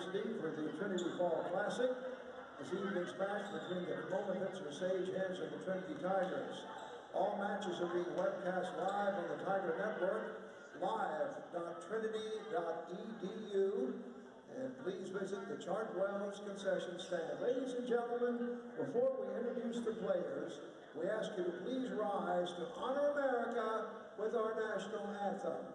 University for the Trinity Fall Classic. This evening's match between the Pomona-Pitzer Sagehens and the Trinity Tigers. All matches are being webcast live on the Tiger Network, live.trinity.edu, and please visit the Chartwell's concession stand. Ladies and gentlemen, before we introduce the players, we ask you to please rise to honor America with our national anthem.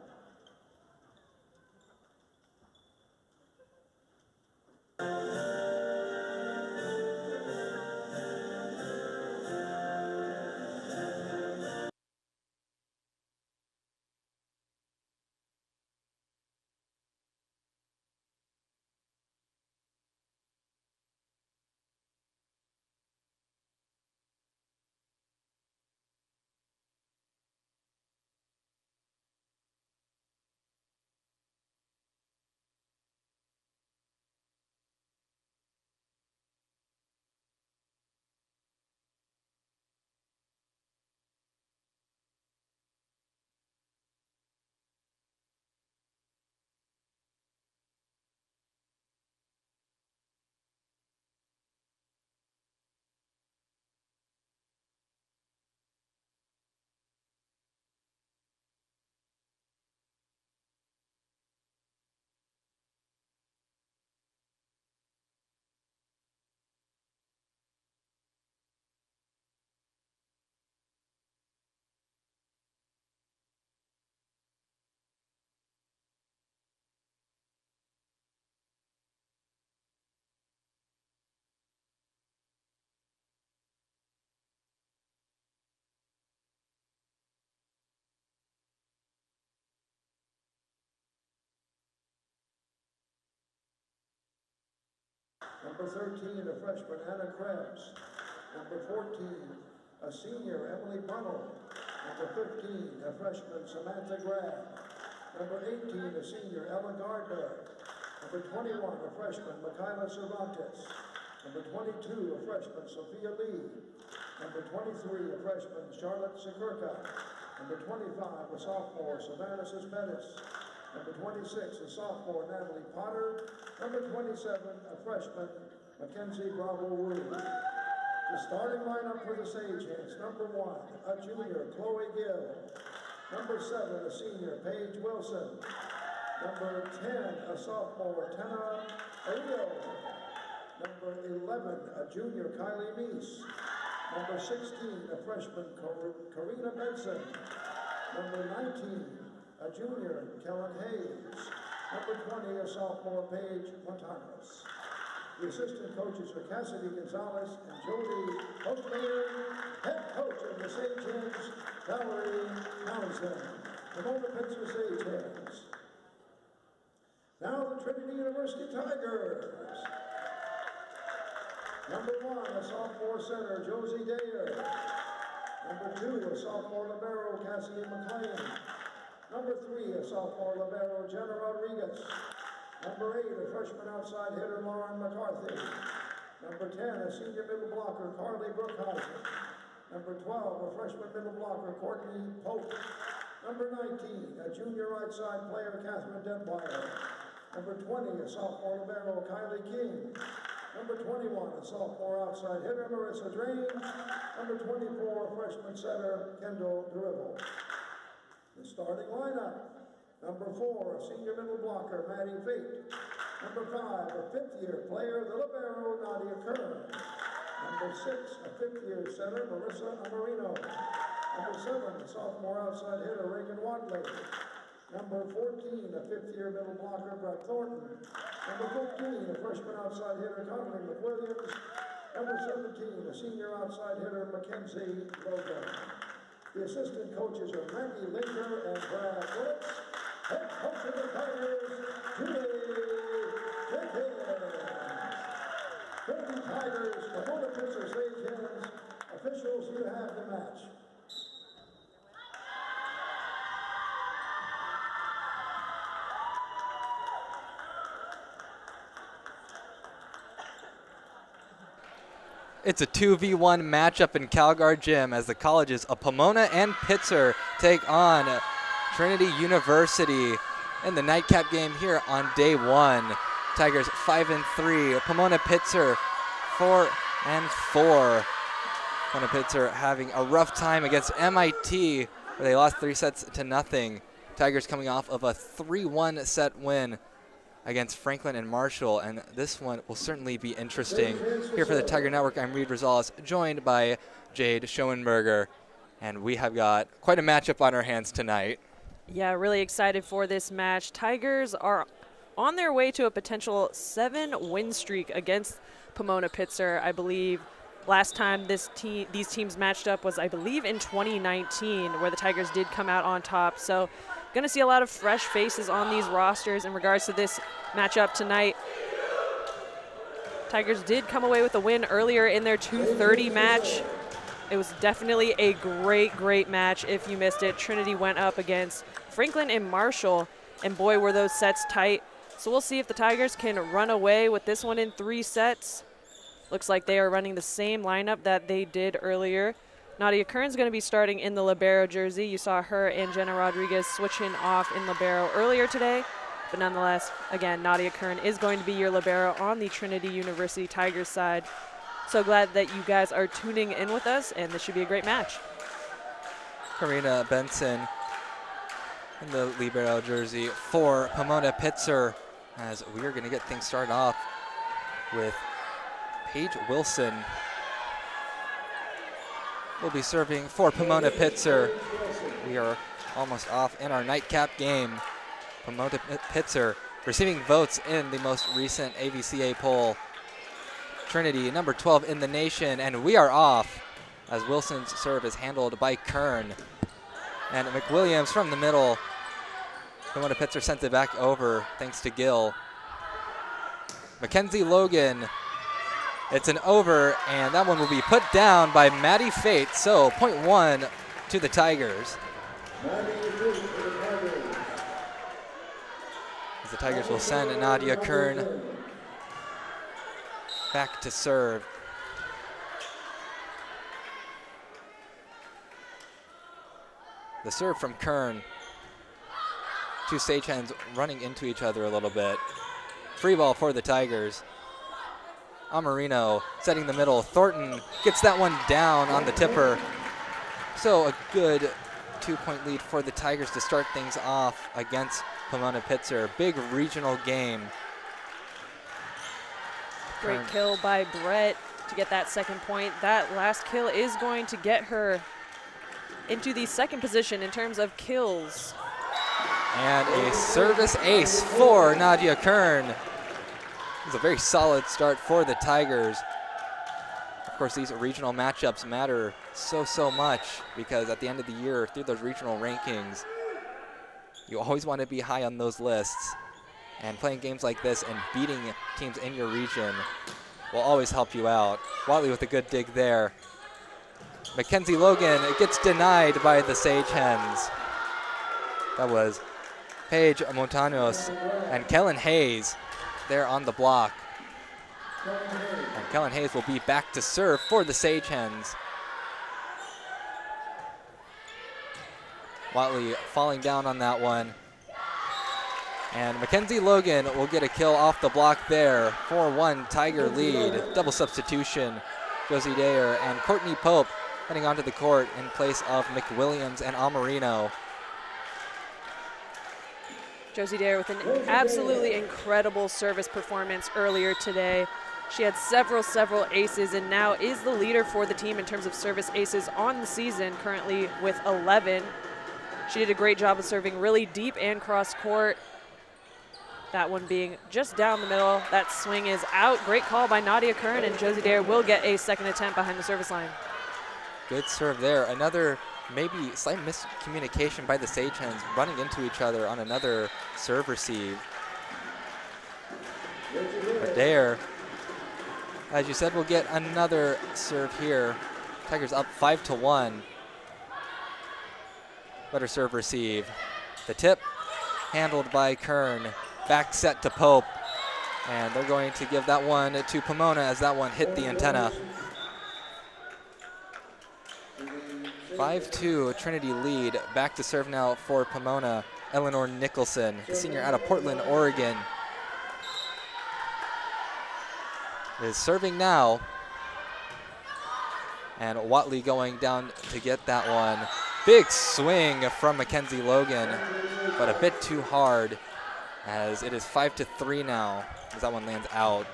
Number 13, a freshman, Anna Krebs. Number 14, a senior, Emily Bunnell. Number 15, a freshman, Samantha Grab. Number 18, a senior, Ella Gardner. Number 21, a freshman, Michaela Cervantes. Number 22, a freshman, Sophia Lee. Number 23, a freshman, Charlotte Sikirka. Number 25, a sophomore, Savannah Cespedes. Number 26, a sophomore, Natalie Potter. Number 27, a freshman, Mackenzie Bravo Wu. The starting lineup for the Sagehens: number 1, a junior, Chloe Gill. Number 7, a senior, Paige Wilson. Number 10, a sophomore, Tana Ayo. Number 11, a junior, Kylie Meese. Number 16, a freshman, Karina Benson. Number 19, a junior, Kellen Hayes. Number 20, a sophomore, Paige Montanos. The assistant coaches are Cassidy Gonzalez and Jody Oakley. Head coach of the Sagehens, Valerie Townsend. The Pomona-Pitzer Sagehens. Now the Trinity University Tigers. Number 1, a sophomore center, Josie Dayer. Number 2, a sophomore libero, Cassidy McLean. Number 3, a sophomore libero, Jenna Rodriguez. Number 8, a freshman outside hitter, Lauren McCarthy. Number 10, a senior middle blocker, Carly Brookhausen. Number 12, a freshman middle blocker, Courtney Pope. Number 19, a junior right side player, Catherine Detweiler. Number 20, a sophomore libero, Kylie King. Number 21, a sophomore outside hitter, Marissa Drain. Number 24, a freshman center, Kendall Dribble. The starting lineup: number 4, a senior middle blocker, Maddie Fate. Number 5, a fifth-year player, the libero, Nadia Kern. Number 6, a fifth-year center, Marissa Amarino. Number 7, a sophomore outside hitter, Reagan Watley. Number 14, a fifth-year middle blocker, Brett Thornton. Number 15, a freshman outside hitter, Conley McWilliams. Number 17, a senior outside hitter, Mackenzie Logan. The assistant coaches are Maggie Linker and Brad Willis. Head coach of the Tigers, Julie Jenkins. Trinity Tigers, Pomona-Pitzer Sagehens. Officials, you have the match. It's a 2v1 matchup in Calgar Gym as the colleges of Pomona and Pitzer take on Trinity University in the nightcap game here on day 1. Tigers 5-3. Pomona-Pitzer 4-4. Pomona-Pitzer having a rough time against MIT, where they lost 3-0. Tigers coming off of a 3-1 set win against Franklin and Marshall, and this one will certainly be interesting. Here for the Tiger Network, I'm Reed Rosales, joined by Jade Schoenberger, and we have got quite a matchup on our hands tonight. Yeah, really excited for this match. Tigers are on their way to a potential 7-win streak against Pomona-Pitzer. I believe last time these teams matched up was, I believe, in 2019, where the Tigers did come out on top. So going to see a lot of fresh faces on these rosters in regards to this matchup tonight. Tigers did come away with a win earlier in their 2:30 match. It was definitely a great match. If you missed it, Trinity went up against Franklin and Marshall, and boy, were those sets tight. So we'll see if the Tigers can run away with this one in 3 sets. Looks like they are running the same lineup that they did earlier. Nadia Kern's going to be starting in the libero jersey. You saw her and Jenna Rodriguez switching off in libero earlier today. But nonetheless, again, Nadia Kern is going to be your libero on the Trinity University Tigers side. So glad that you guys are tuning in with us, and this should be a great match. Karina Benson in the libero jersey for Pomona-Pitzer, as we are going to get things started off with Paige Wilson. Will be serving for Pomona-Pitzer. We are almost off in our nightcap game. Pomona-Pitzer receiving votes in the most recent AVCA poll. Trinity, number 12 in the nation, and we are off as Wilson's serve is handled by Kern. And McWilliams from the middle. Pomona-Pitzer sent it back over thanks to Gill. Mackenzie Logan. It's an over, and that one will be put down by Maddie Fate. So, .1 to the Tigers. As the Tigers will send Nadia Kern back to serve. The serve from Kern. Two stagehands running into each other a little bit. Free ball for the Tigers. Amarino setting the middle. Thornton gets that one down on the tipper. So a good 2-point lead for the Tigers to start things off against Pomona-Pitzer. Big regional game. Great kill by Brett to get that second point. That last kill is going to get her into the second position in terms of kills. And a service ace for Nadia Kern. It's a very solid start for the Tigers. Of course, these regional matchups matter so much, because at the end of the year, through those regional rankings, you always want to be high on those lists. And playing games like this and beating teams in your region will always help you out. Watley with a good dig there. Mackenzie Logan, it gets denied by the Sage Hens. That was Paige Montanos and Kellen Hayes there on the block. And Kellen Hayes will be back to serve for the Sage Hens. Watley falling down on that one. And Mackenzie Logan will get a kill off the block there. 4-1 Tiger lead. Double substitution. Josie Dayer and Courtney Pope heading onto the court in place of McWilliams and Amarino. Josie Dayer with an absolutely incredible service performance earlier today. She had several aces and now is the leader for the team in terms of service aces on the season, currently with 11. She did a great job of serving really deep and cross court. That one being just down the middle. That swing is out. Great call by Nadia Kern, and Josie Dayer will get a second attempt behind the service line. Good serve there. Another maybe slight miscommunication by the Sage Hens running into each other on another serve receive. But Dayer, as you said, will get another serve here. Tigers up 5-1. Better serve receive. The tip handled by Kern. Back set to Pope. And they're going to give that one to Pomona as that one hit the antenna. 5-2 Trinity lead. Back to serve now for Pomona. Eleanor Nicholson, the senior out of Portland, Oregon. is serving now. And Watley going down to get that one. Big swing from Mackenzie Logan, but a bit too hard as it is 5-3 now as that one lands out.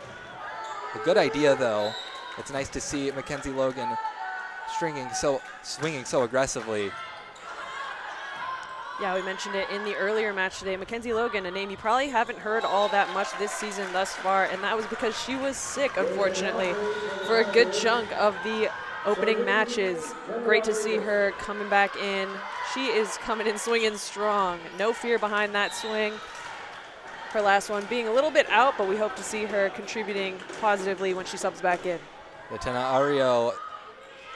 A good idea though. It's nice to see Mackenzie Logan swinging so aggressively. Yeah, we mentioned it in the earlier match today. Mackenzie Logan, a name you probably haven't heard all that much this season thus far, and that was because she was sick, unfortunately, for a good chunk of the opening matches. Great to see her coming back in. She is coming in swinging strong. No fear behind that swing. Her last one being a little bit out, but we hope to see her contributing positively when she subs back in. The Tenario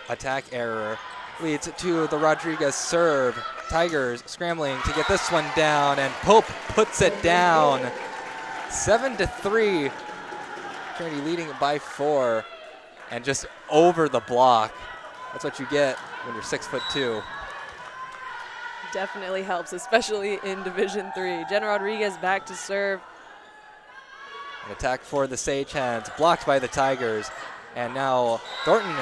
attack error leads to the Rodriguez serve. Tigers scrambling to get this one down, and Pope puts it down. 7-3. Trinity leading by 4, and just over the block. That's what you get when you're 6'2". Definitely helps, especially in Division III. Jenna Rodriguez back to serve. An attack for the Sagehens, blocked by the Tigers. And now Thornton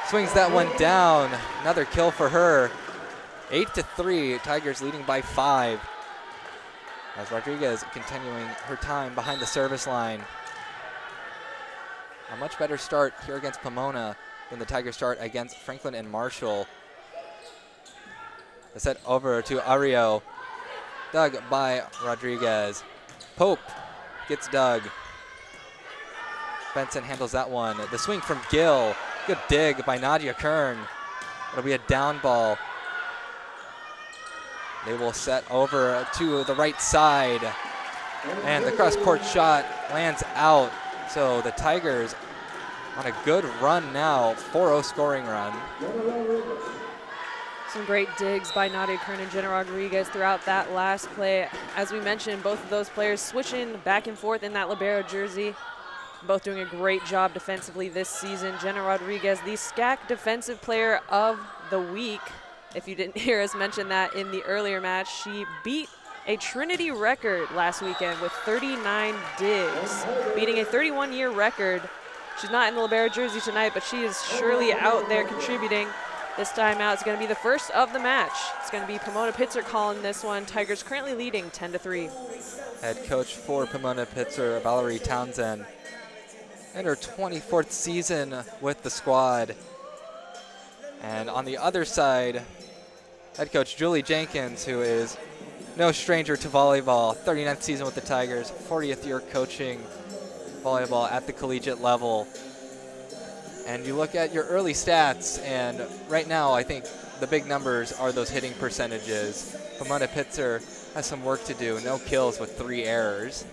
swings that one down. Another kill for her. 8-3, Tigers leading by 5. As Rodriguez continuing her time behind the service line. A much better start here against Pomona than the Tigers start against Franklin and Marshall. The set over to Ario. Dug by Rodriguez. Pope gets dug. Benson handles that one. The swing from Gill. Good dig by Nadia Kern. It'll be a down ball. They will set over to the right side. And the cross-court shot lands out. So the Tigers on a good run now, 4-0 scoring run. Some great digs by Nadia Kern and Jenna Rodriguez throughout that last play. As we mentioned, both of those players switching back and forth in that libero jersey. Both doing a great job defensively this season. Jenna Rodriguez, the SCAC Defensive Player of the Week. If you didn't hear us mention that in the earlier match, she beat a Trinity record last weekend with 39 digs, beating a 31-year record. She's not in the libero jersey tonight, but she is surely out there contributing. This time out, it's going to be the first of the match. It's going to be Pomona-Pitzer calling this one. Tigers currently leading 10-3. Head coach for Pomona-Pitzer, Valerie Townsend, in her 24th season with the squad. And on the other side, head coach Julie Jenkins, who is no stranger to volleyball. 39th season with the Tigers, 40th year coaching volleyball at the collegiate level. And you look at your early stats, and right now I think the big numbers are those hitting percentages. Pomona-Pitzer has some work to do. No kills with 3 errors.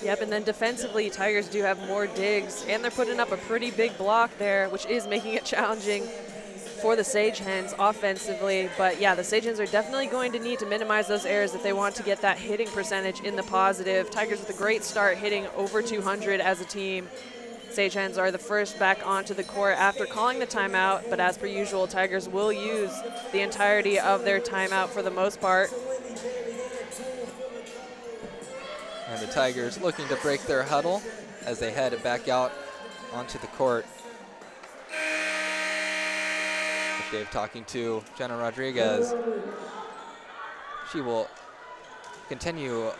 Yep, and then defensively, Tigers do have more digs, and they're putting up a pretty big block there, which is making it challenging for the Sagehens offensively. But yeah, the Sagehens are definitely going to need to minimize those errors if they want to get that hitting percentage in the positive. Tigers with a great start, hitting over 200 as a team. Sagehens are the first back onto the court after calling the timeout, but as per usual, Tigers will use the entirety of their timeout for the most part. And the Tigers looking to break their huddle as they head back out onto the court. With Dave talking to Jenna Rodriguez. She will continue,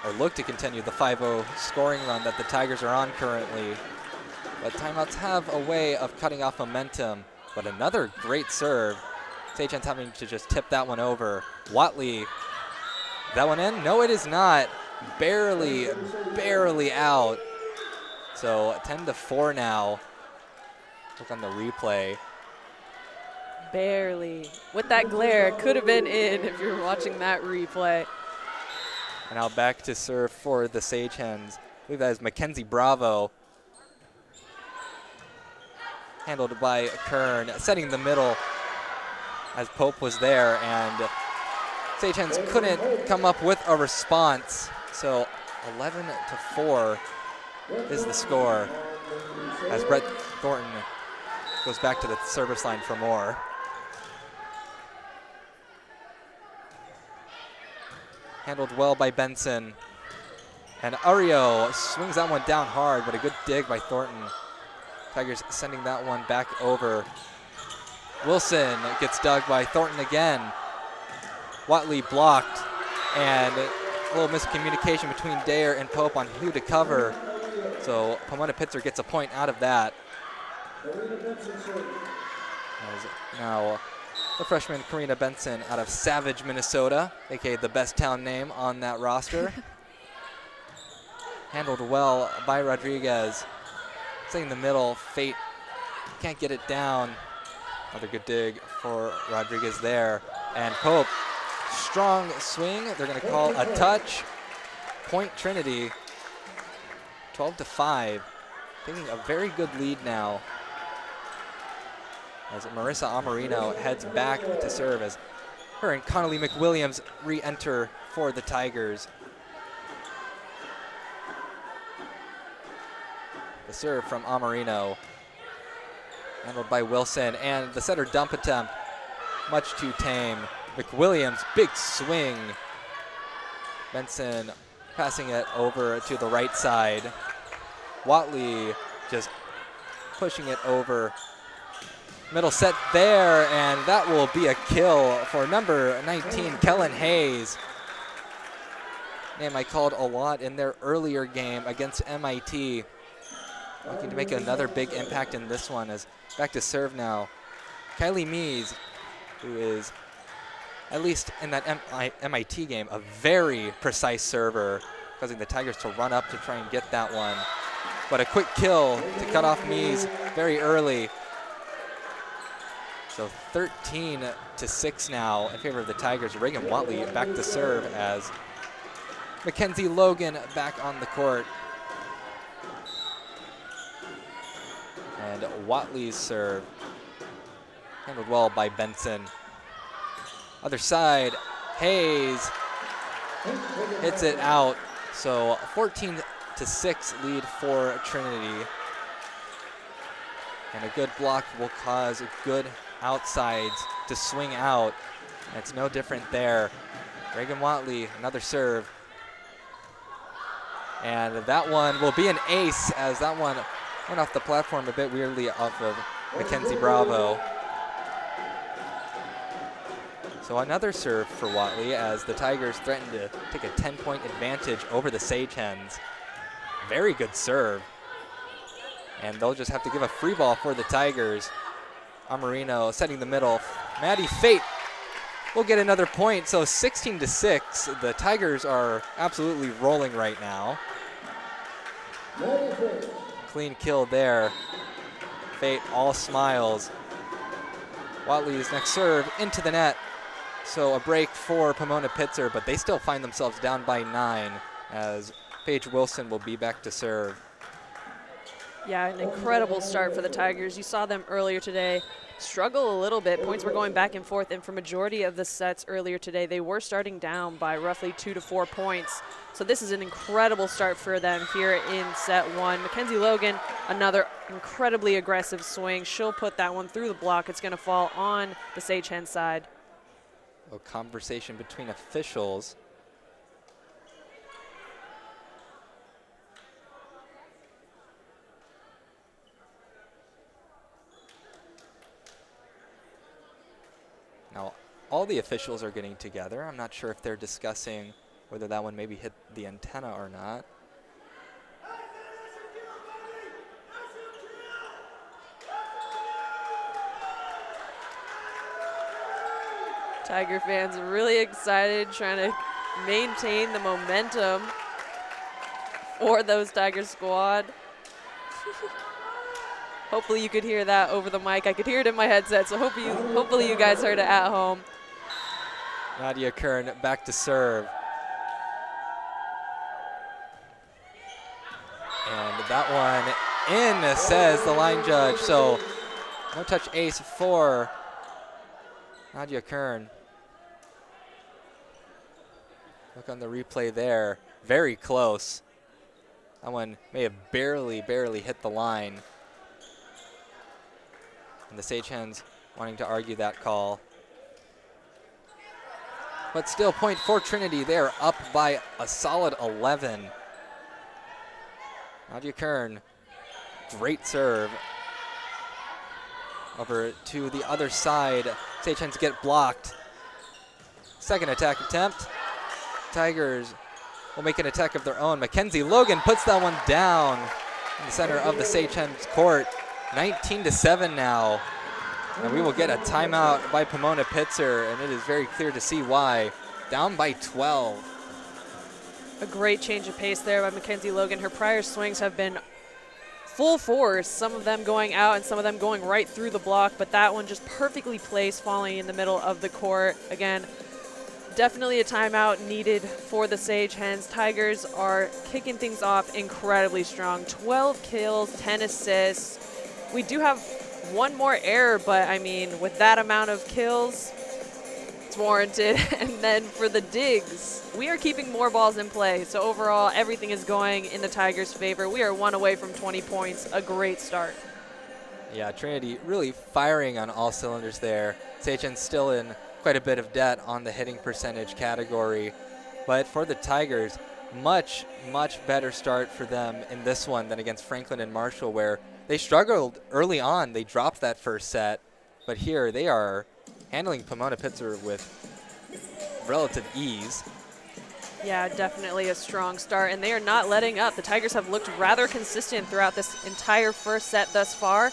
or look to continue, the 5-0 scoring run that the Tigers are on currently. But timeouts have a way of cutting off momentum. But another great serve. Sagehens having to just tip that one over. Watley, is that one in? No, it is not. Barely out. So 10-4 now. Look on the replay. Barely. With that glare, could have been in if you're watching that replay. And now back to serve for the Sagehens. I believe that is Mackenzie Bravo. Handled by Kern, setting the middle as Pope was there, and Sagehens couldn't come up with a response. So 11-4 is the score as Brett Thornton goes back to the service line for more. Handled well by Benson. And Ario swings that one down hard, but a good dig by Thornton. Tigers sending that one back over. Wilson gets dug by Thornton again. Watley blocked, and a little miscommunication between Dare and Pope on who to cover. So Pomona-Pitzer gets a point out of that. As now the freshman Karina Benson out of Savage, Minnesota, aka the best town name on that roster. Handled well by Rodriguez. Staying in the middle, Fate can't get it down. Another good dig for Rodriguez there. And Pope, strong swing. They're going to call a touch. Point Trinity, 12-5. Taking a very good lead now. As Marissa Amarino heads back to serve as her and Connolly McWilliams re-enter for the Tigers. The serve from Amarino, handled by Wilson, and the setter dump attempt, much too tame. McWilliams, big swing. Benson passing it over to the right side. Watley just pushing it over. Middle set there, and that will be a kill for number 19, Kellen Hayes. Name I called a lot in their earlier game against MIT. Looking to make another big impact in this one. As back to serve now. Kylie Mees, who is, at least in that MIT game, a very precise server, causing the Tigers to run up to try and get that one. But a quick kill to cut off Mees very early. So 13-6 now in favor of the Tigers. Reagan Watley back to serve as Mackenzie Logan back on the court. And Watley's serve, handled well by Benson. Other side, Hayes hits it out. So 14-6 lead for Trinity. And a good block will cause good outsides to swing out. And it's no different there. Reagan Watley, another serve. And that one will be an ace, as that one went off the platform a bit weirdly off of Mackenzie Bravo. So another serve for Watley as the Tigers threaten to take a 10-point advantage over the Sage Hens. Very good serve. And they'll just have to give a free ball for the Tigers. Amarino setting the middle. Maddie Fate will get another point. So 16-6. The Tigers are absolutely rolling right now. Clean kill there. Fate all smiles. Watley's next serve into the net. So a break for Pomona-Pitzer, but they still find themselves down by 9 as Paige Wilson will be back to serve. Yeah, an incredible start for the Tigers. You saw them earlier today struggle a little bit. Points were going back and forth, and for majority of the sets earlier today, they were starting down by roughly 2 to 4 points. So this is an incredible start for them here in set 1. Mackenzie Logan, another incredibly aggressive swing. She'll put that one through the block. It's going to fall on the Sage Hen side. A conversation between officials. Now, all the officials are getting together. I'm not sure if they're discussing whether that one maybe hit the antenna or not. Tiger fans are really excited, trying to maintain the momentum for those Tiger squad. Hopefully you could hear that over the mic. I could hear it in my headset, so hopefully you guys heard it at home. Nadia Kern back to serve. And that one in, says the line judge. So no touch ace for Nadia Kern. Look on the replay there. Very close. That one may have barely hit the line. And the Sage Hens wanting to argue that call. But still, point for Trinity. They are up by a solid 11. Nadia Kern, great serve. Over to the other side. Sage-Hens get blocked. Second attack attempt. Tigers will make an attack of their own. Mackenzie Logan puts that one down in the center of the Sage-Hens court. 19-7 now. And we will get a timeout by Pomona-Pitzer, and it is very clear to see why. Down by 12. A great change of pace there by Mackenzie Logan. Her prior swings have been full force, some of them going out and some of them going right through the block, but that one just perfectly placed, falling in the middle of the court. Again, definitely a timeout needed for the Sage-Hens. Tigers are kicking things off incredibly strong. 12 kills, 10 assists. We do have one more error, but I mean, with that amount of kills, it's warranted. And then for the digs, we are keeping more balls in play. So overall, everything is going in the Tigers' favor. We are 1 away from 20 points. A great start. Yeah, Trinity really firing on all cylinders there. Sage-Hens still in quite a bit of debt on the hitting percentage category. But for the Tigers, much, much better start for them in this one than against Franklin and Marshall, where they struggled early on. They dropped that first set. But here they are handling Pomona-Pitzer with relative ease. Yeah, definitely a strong start, and they are not letting up. The Tigers have looked rather consistent throughout this entire first set thus far.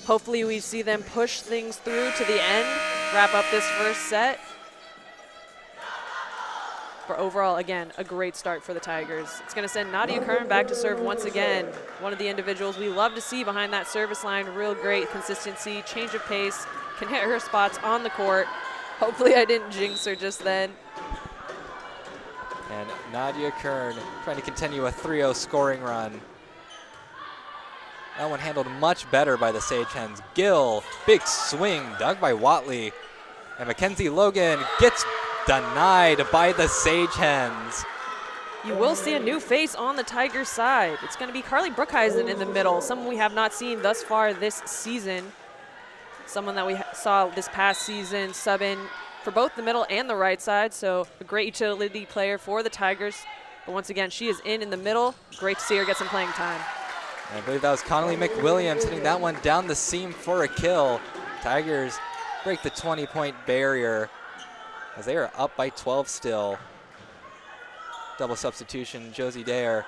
Hopefully we see them push things through to the end, wrap up this first set. But overall, again, a great start for the Tigers. It's going to send Nadia Kern back to serve once again. One of the individuals we love to see behind that service line. Real great consistency, change of pace, can hit her spots on the court. Hopefully I didn't jinx her just then. And Nadia Kern trying to continue a 3-0 scoring run. That one handled much better by the Sage-Hens. Gill, big swing, dug by Watley. And Mackenzie Logan gets denied by the Sage-Hens. You will see a new face on the Tigers side. It's going to be Carly Brookhuizen in the middle, someone we have not seen thus far this season. Someone that we saw this past season sub in for both the middle and the right side, so a great utility player for the Tigers. But once again, she is in the middle. Great to see her get some playing time. And I believe that was Connolly McWilliams hitting that one down the seam for a kill. Tigers break the 20-point barrier as they are up by 12 still. Double substitution, Josie Dare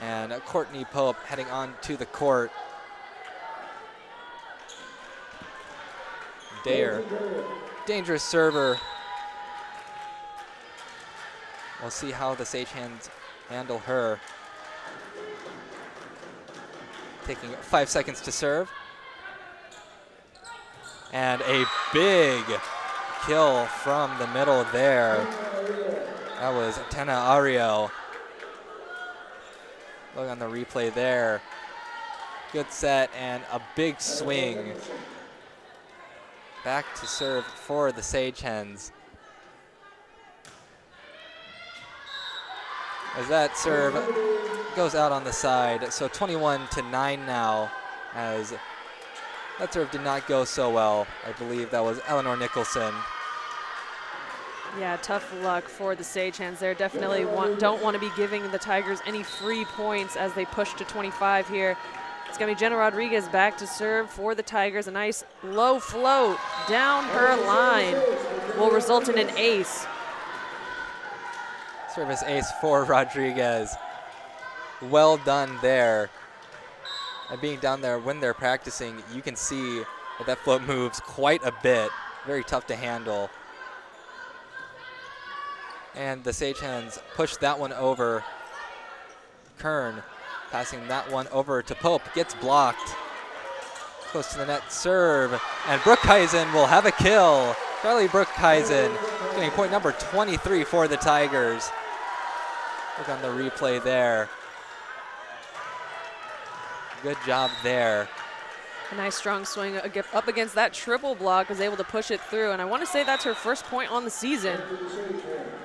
and Courtney Pope heading on to the court. Dare, dangerous server. We'll see how the Sage-Hens handle her. Taking 5 seconds to serve. And a big kill from the middle there. That was Tena Ario. Look on the replay there. Good set and a big swing. Back to serve for the Sage-Hens. As that serve goes out on the side, so 21-9 now, as that serve did not go so well. I believe that was Eleanor Nicholson. Yeah, tough luck for the Sage-Hens there. Definitely don't want to be giving the Tigers any free points as they push to 25 here. It's going to be Jenna Rodriguez back to serve for the Tigers. A nice low float down her line will result in an ace. Service ace for Rodriguez. Well done there. And being down there when they're practicing, you can see that float moves quite a bit. Very tough to handle. And the Sage-Hens push that one over. Kern passing that one over to Pope, gets blocked. Close to the net serve, and Brookhuizen will have a kill. Charlie Brookhuizen getting point number 23 for the Tigers. Look on the replay there. Good job there. A nice strong swing up against that triple block, was able to push it through, and I want to say that's her first point on the season.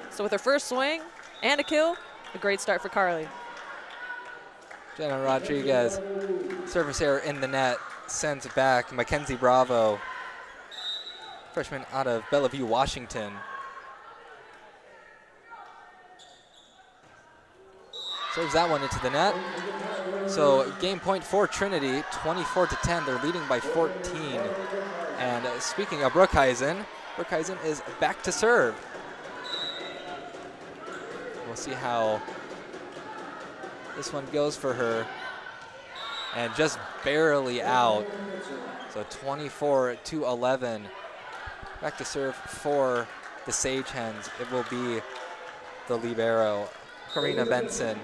So with her first swing and a kill, a great start for Carly. Jenna Rodriguez, service error in the net, sends it back. Mackenzie Bravo, freshman out of Bellevue, Washington. Serves that one into the net. So game point for Trinity, 24-10. They're leading by 14. And speaking of Brookhuizen is back to serve. We'll see how this one goes for her. And just barely out. So 24-11. Back to serve for the Sage Hens. It will be the libero, Karina Benson.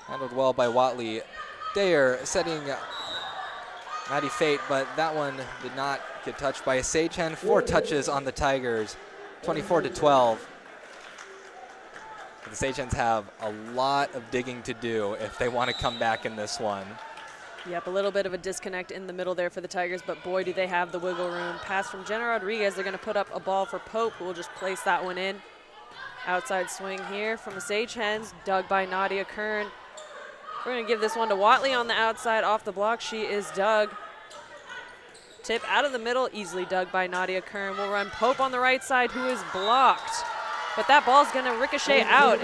Handled well by Watley. Dayer setting Maddie Fate, but that one did not get touched by a Sage Hen. 4 touches on the Tigers, 24-12. The Sage Hens have a lot of digging to do if they want to come back in this one. Yep, a little bit of a disconnect in the middle there for the Tigers, but boy, do they have the wiggle room. Pass from Jenna Rodriguez. They're going to put up a ball for Pope, who will just place that one in. Outside swing here from the Sage Hens, dug by Nadia Kern. We're going to give this one to Watley on the outside off the block. She is dug. Tip out of the middle, easily dug by Nadia Kern. We'll run Pope on the right side, who is blocked. But that ball's going to ricochet out.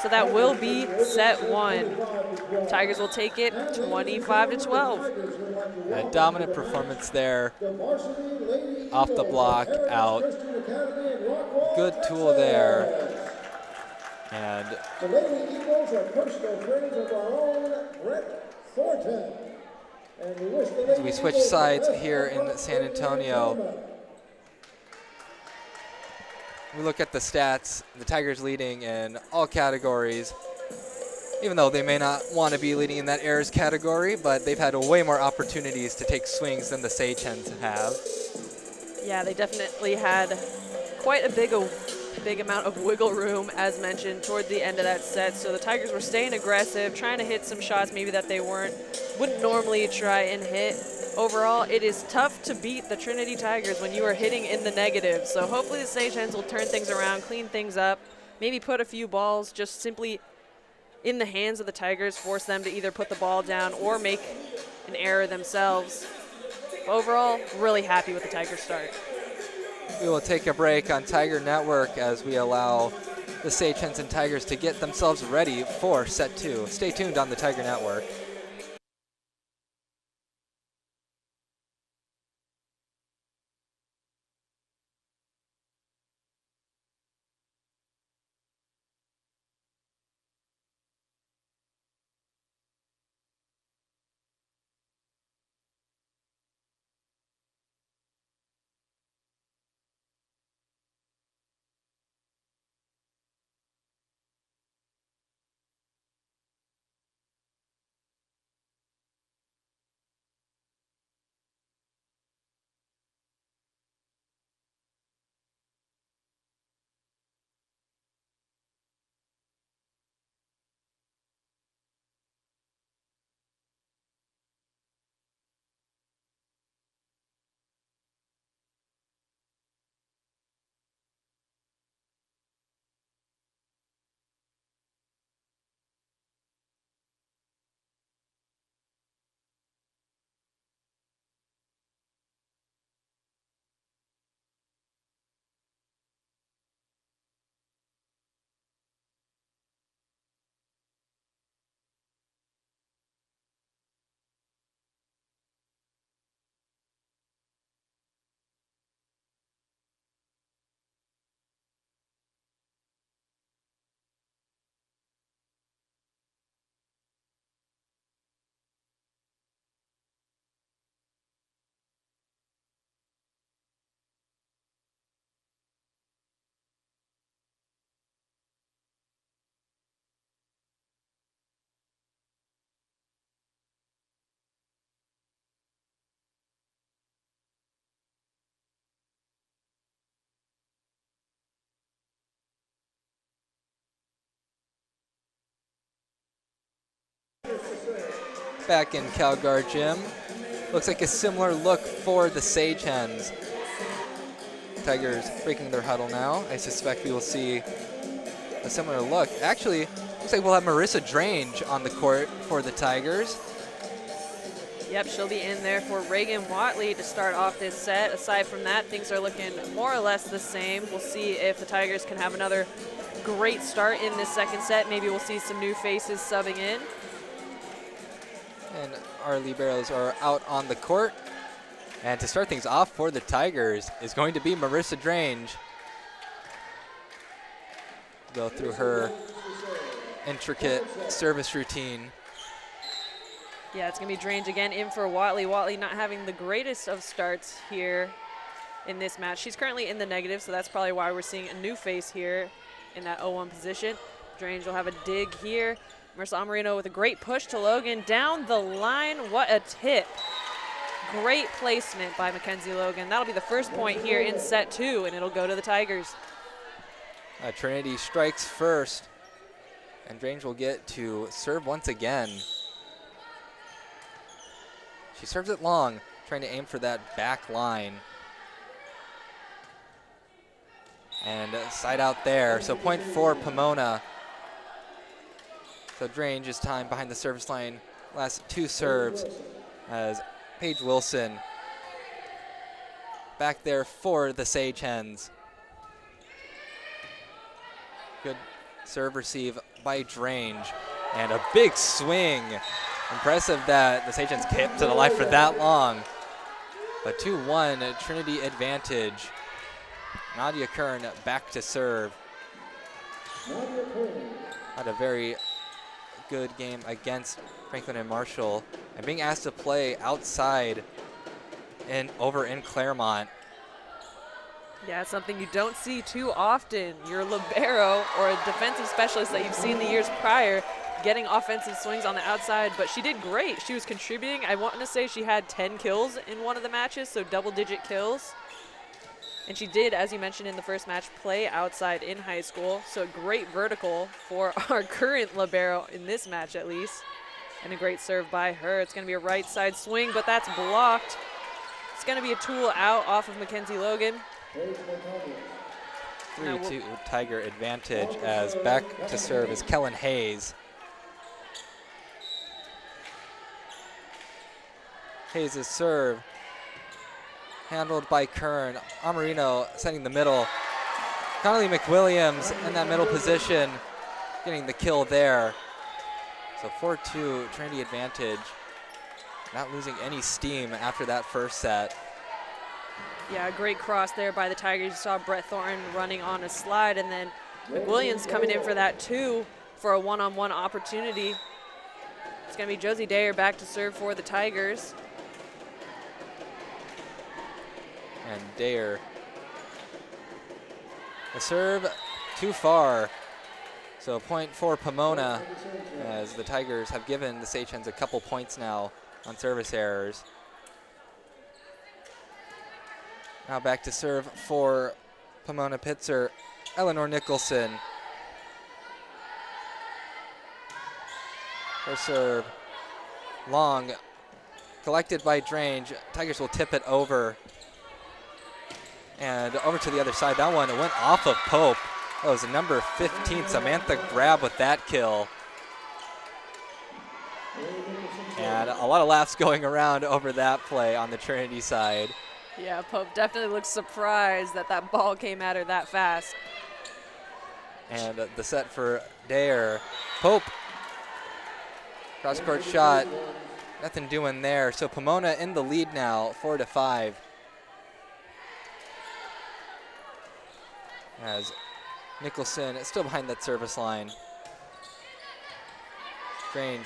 So that will be set 1. Tigers will take it 25-12. A dominant performance there. Off the block, out. Good tool there. And the Lady Eagles are personal friends of our own Brett Thornton. And we wish the as we switch sides here in San Antonio, we look at the stats. The Tigers leading in all categories, even though they may not want to be leading in that errors category, but they've had way more opportunities to take swings than the Sage Hens have. Yeah, they definitely had quite a big amount of wiggle room, as mentioned, toward the end of that set. So the Tigers were staying aggressive, trying to hit some shots maybe that they wouldn't normally try and hit. Overall, it is tough to beat the Trinity Tigers when you are hitting in the negative. So hopefully the Sage Hens will turn things around, clean things up, maybe put a few balls just simply in the hands of the Tigers, force them to either put the ball down or make an error themselves. Overall, really happy with the Tigers start. We will take a break on Tiger Network as we allow the Sage Hens and Tigers to get themselves ready for set 2. Stay tuned on the Tiger Network. Back in Calgar Gym. Looks like a similar look for the Sage Hens. Tigers breaking their huddle now. I suspect we will see a similar look. Actually, looks like we'll have Marissa Drange on the court for the Tigers. Yep, she'll be in there for Reagan Watley to start off this set. Aside from that, things are looking more or less the same. We'll see if the Tigers can have another great start in this second set. Maybe we'll see some new faces subbing in. And our liberos are out on the court. And to start things off for the Tigers is going to be Marissa Drange. Go through her intricate service routine. Yeah, it's going to be Drange again in for Watley. Watley not having the greatest of starts here in this match. She's currently in the negative, so that's probably why we're seeing a new face here in that 0-1 position. Drange will have a dig here. Marissa Amarino with a great push to Logan. Down the line, what a tip. Great placement by Mackenzie Logan. That'll be the first point here in set 2, and it'll go to the Tigers. Trinity strikes first, and Drange will get to serve once again. She serves it long, trying to aim for that back line. And side out there, so point for Pomona. So Drange is time behind the service line. Last 2 serves as Paige Wilson back there for the Sage Hens. Good serve receive by Drange, and a big swing. Impressive that the Sage Hens kept to the life for that long. A 2-1 Trinity advantage. Nadia Kern back to serve. Had a very good game against Franklin and Marshall, and being asked to play outside over in Claremont. Yeah, it's something you don't see too often. Your libero or a defensive specialist that you've seen the years prior getting offensive swings on the outside, but she did great. She was contributing. I want to say she had 10 kills in one of the matches, so double-digit kills. And she did, as you mentioned in the first match, play outside in high school, so a great vertical for our current libero in this match at least. And a great serve by her. It's going to be a right side swing, but that's blocked. It's going to be a tool out off of Mackenzie Logan. 3-2 Tiger advantage, as back to serve is Kellen Hayes. Hayes' serve handled by Kern. Amarino setting the middle. Connolly McWilliams in that middle position, getting the kill there. So 4-2 Trinity advantage. Not losing any steam after that first set. Yeah, great cross there by the Tigers. You saw Brett Thornton running on a slide, and then McWilliams coming in for that too for a one-on-one opportunity. It's going to be Josie Dayer back to serve for the Tigers. And Dayer, the serve too far. So a point for Pomona, as the Tigers have given the Sage Hens a couple points now on service errors. Now back to serve for Pomona-Pitzer, Eleanor Nicholson. Her serve, long, collected by Drange. Tigers will tip it over. And over to the other side, that one, it went off of Pope. That was number 15, Samantha Grab with that kill. And a lot of laughs going around over that play on the Trinity side. Yeah, Pope definitely looks surprised that that ball came at her that fast. And the set for Dayer. Pope, cross-court shot, nothing doing there. So Pomona in the lead now, 4-5. As Nicholson is still behind that service line. Strange,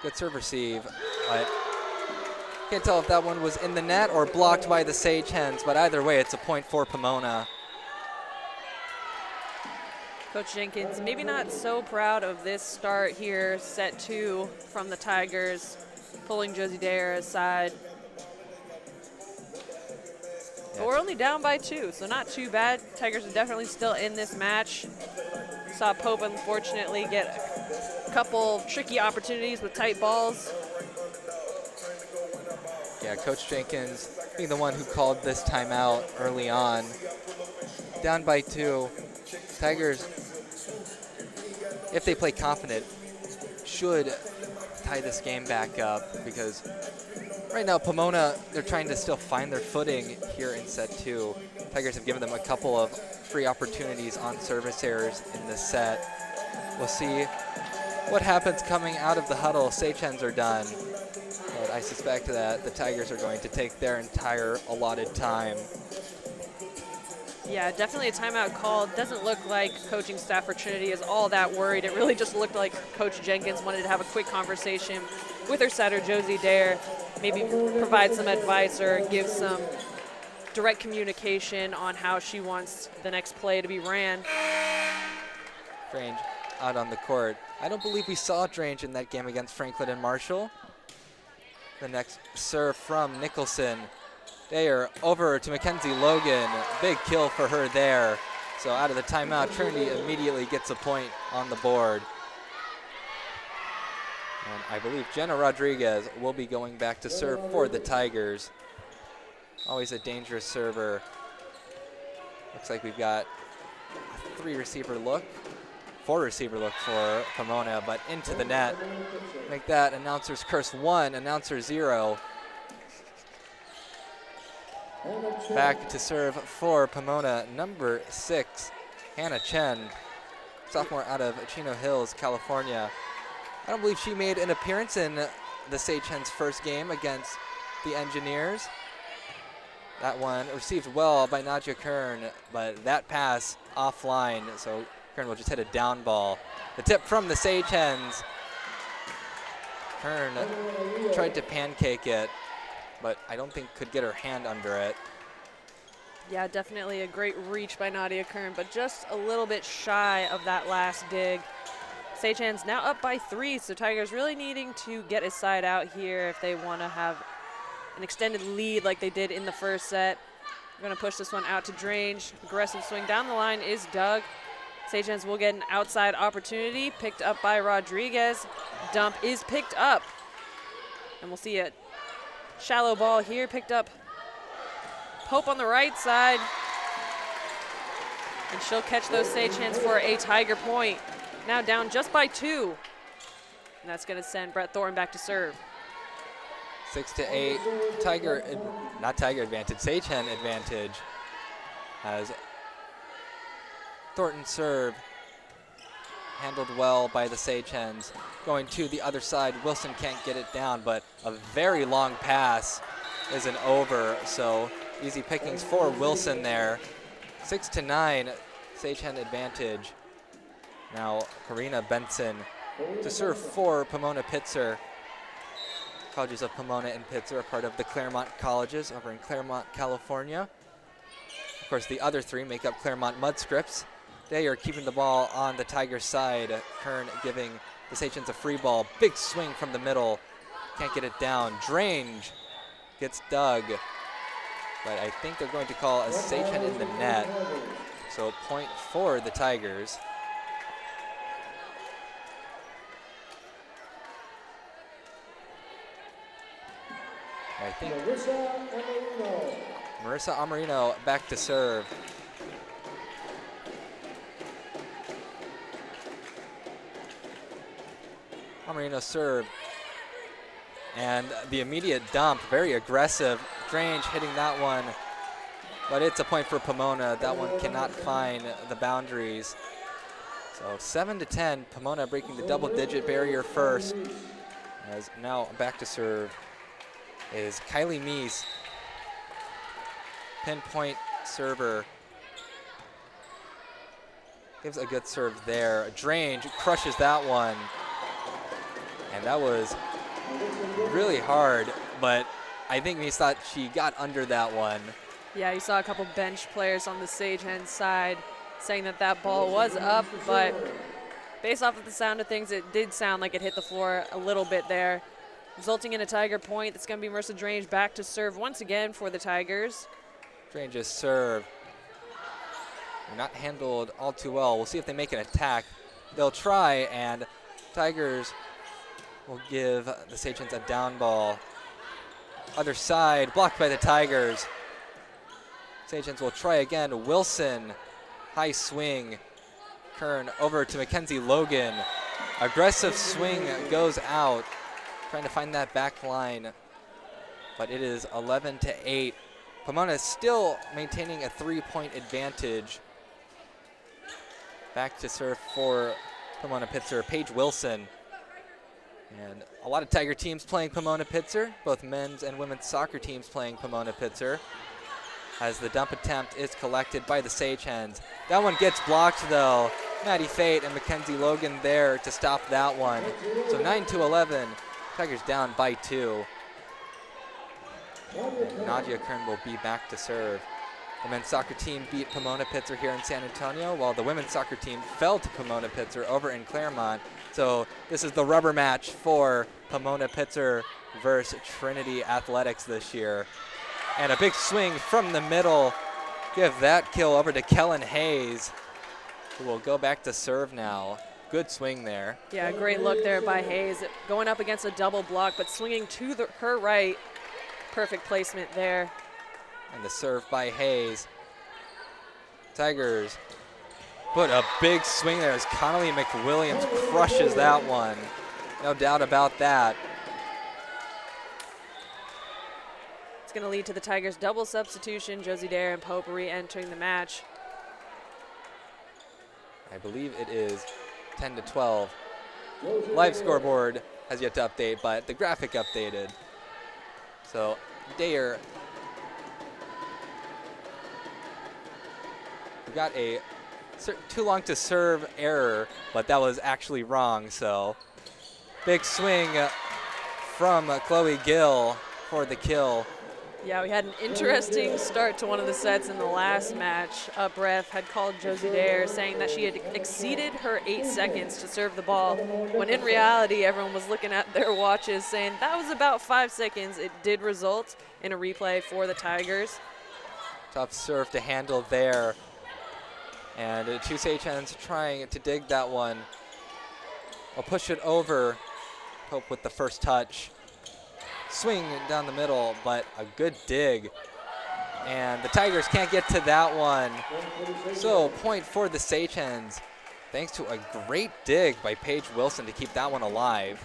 good serve receive, but can't tell if that one was in the net or blocked by the Sage Hens, but either way, it's a point for Pomona. Coach Jenkins, maybe not so proud of this start here, set 2 from the Tigers, pulling Josie Dayer aside. But we're only down by 2, so not too bad. Tigers are definitely still in this match. Saw Pope, unfortunately, get a couple tricky opportunities with tight balls. Yeah, Coach Jenkins being the one who called this timeout early on. Down by 2. Tigers, if they play confident, should tie this game back up, because right now Pomona, they're trying to still find their footing here in set 2. Tigers have given them a couple of free opportunities on service errors in the set. We'll see what happens coming out of the huddle. Seichens are done, but I suspect that the Tigers are going to take their entire allotted time. Yeah, definitely a timeout called. Doesn't look like coaching staff for Trinity is all that worried. It really just looked like Coach Jenkins wanted to have a quick conversation with her setter, Josie Dare, maybe provide some advice or give some direct communication on how she wants the next play to be ran. Strange out on the court. I don't believe we saw Drange in that game against Franklin and Marshall. The next serve from Nicholson. Dare over to Mackenzie Logan. Big kill for her there. So out of the timeout, Trinity immediately gets a point on the board. And I believe Jenna Rodriguez will be going back to serve for the Tigers. Always a dangerous server. Looks like we've got a 3-receiver look. 4-receiver look for Pomona, but into the net. Make that announcer's curse 1, announcer 0. Back to serve for Pomona, number 6, Hannah Chen, sophomore out of Chino Hills, California. I don't believe she made an appearance in the Seichens' first game against the Engineers. That one received well by Nadia Kern, but that pass offline, so Kern will just hit a down ball. The tip from the Seichens. Kern tried to pancake it, but I don't think could get her hand under it. Yeah, definitely a great reach by Nadia Kern, but just a little bit shy of that last dig. Seichens now up by 3, so Tigers really needing to get a side out here if they want to have an extended lead like they did in the first set. We're going to push this one out to Drange. Aggressive swing down the line is Doug. Seichens will get an outside opportunity, picked up by Rodriguez. Dump is picked up. And we'll see a shallow ball here, picked up Pope on the right side. And she'll catch those Seichens for a Tiger point. Now down just by 2. And that's going to send Brett Thornton back to serve. 6-8, not Tiger advantage, Seichen advantage. As Thornton serve, handled well by the Seichens. Going to the other side, Wilson can't get it down, but a very long pass isn't over, so easy pickings for Wilson there. 6-9, Seichen advantage. Now Karina Benson to serve for Pomona-Pitzer. Colleges of Pomona and Pitzer are part of the Claremont Colleges over in Claremont, California. Of course, the other 3 make up Claremont Mudscripts. They are keeping the ball on the Tigers' side. Kern giving the Seichens a free ball. Big swing from the middle. Can't get it down. Drange gets dug. But I think they're going to call a Seichen in the net. So point for the Tigers. I think Marissa Amarino back to serve. Amarino serve. And the immediate dump, very aggressive. Drange hitting that one, but it's a point for Pomona. That one cannot find the boundaries. So 7-10, Pomona breaking the double-digit barrier first. As now back to serve is Kylie Meese, pinpoint server. Gives a good serve there. Drange crushes that one. And that was really hard, but I think Meese thought she got under that one. Yeah, you saw a couple bench players on the Seichen side saying that that ball was up, but based off of the sound of things, it did sound like it hit the floor a little bit there, resulting in a Tiger point. That's going to be Marissa Drange back to serve once again for the Tigers. Drange's serve not handled all too well. We'll see if they make an attack. They'll try, and Tigers will give the Seichens a down ball. Other side, blocked by the Tigers. Seichens will try again. Wilson, high swing. Kern over to Mackenzie Logan. Aggressive swing goes out. Trying to find that back line, but it is 11-8. Pomona is still maintaining a 3-point advantage. Back to serve for Pomona-Pitzer, Paige Wilson. And a lot of Tiger teams playing Pomona-Pitzer, both men's and women's soccer teams playing Pomona-Pitzer. As the dump attempt is collected by the Sagehens. That one gets blocked though. Maddie Fate and Mackenzie Logan there to stop that one. So 9-11, Tigers down by 2. And Nadia Kern will be back to serve. The men's soccer team beat Pomona-Pitzer here in San Antonio, while the women's soccer team fell to Pomona-Pitzer over in Claremont. So this is the rubber match for Pomona-Pitzer versus Trinity Athletics this year. And a big swing from the middle. Give that kill over to Kellen Hayes, who will go back to serve now. Good swing there. Yeah, great look there by Hayes. Going up against a double block, but swinging to her right. Perfect placement there. And the serve by Hayes. Tigers put a big swing there as Connolly McWilliams crushes that one. No doubt about that. It's going to lead to the Tigers' double substitution. Josie Dare and Pope re-entering the match. I believe it is 10-12. Live scoreboard has yet to update, but the graphic updated. So Dare, we got a too long to serve error, but that was actually wrong. So big swing from Chloe Gill for the kill. Yeah, we had an interesting start to one of the sets in the last match. Ref had called Josie Dare saying that she had exceeded her 8 seconds to serve the ball, when in reality everyone was looking at their watches saying that was about 5 seconds. It did result in a replay for the Tigers. Tough serve to handle there. And two Sagehens trying to dig that one. I'll push it over. Pope with the first touch. Swing down the middle, but a good dig. And the Tigers can't get to that one. So point for the Sagehens, thanks to a great dig by Paige Wilson to keep that one alive.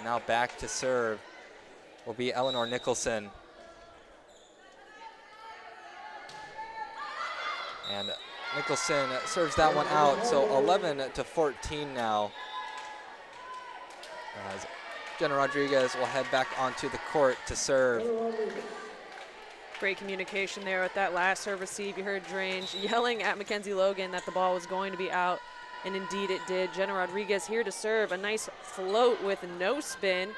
Now back to serve will be Eleanor Nicholson. And Nicholson serves that one out, so 11-14 now. As Jenna Rodriguez will head back onto the court to serve. Great communication there with that last serve receive. You heard Drange yelling at Mackenzie Logan that the ball was going to be out, and indeed it did. Jenna Rodriguez here to serve. A nice float with no spin.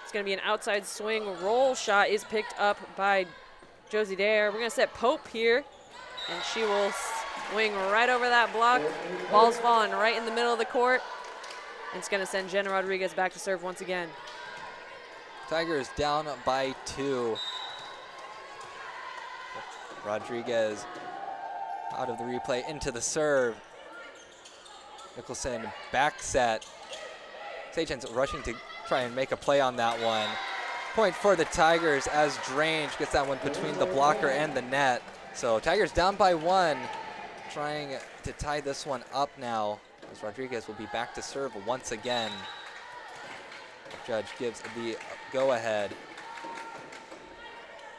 It's going to be an outside swing. Roll shot is picked up by Josie Dare. We're going to set Pope here, and she will swing right over that block. Ball's falling right in the middle of the court. It's going to send Jenna Rodriguez back to serve once again. Tigers down by 2. Rodriguez out of the replay into the serve. Nicholson back set. Sagehens rushing to try and make a play on that one. Point for the Tigers as Drange gets that one between the blocker and the net. So Tigers down by 1, trying to tie this one up now, as Rodriguez will be back to serve once again. The judge gives the go-ahead.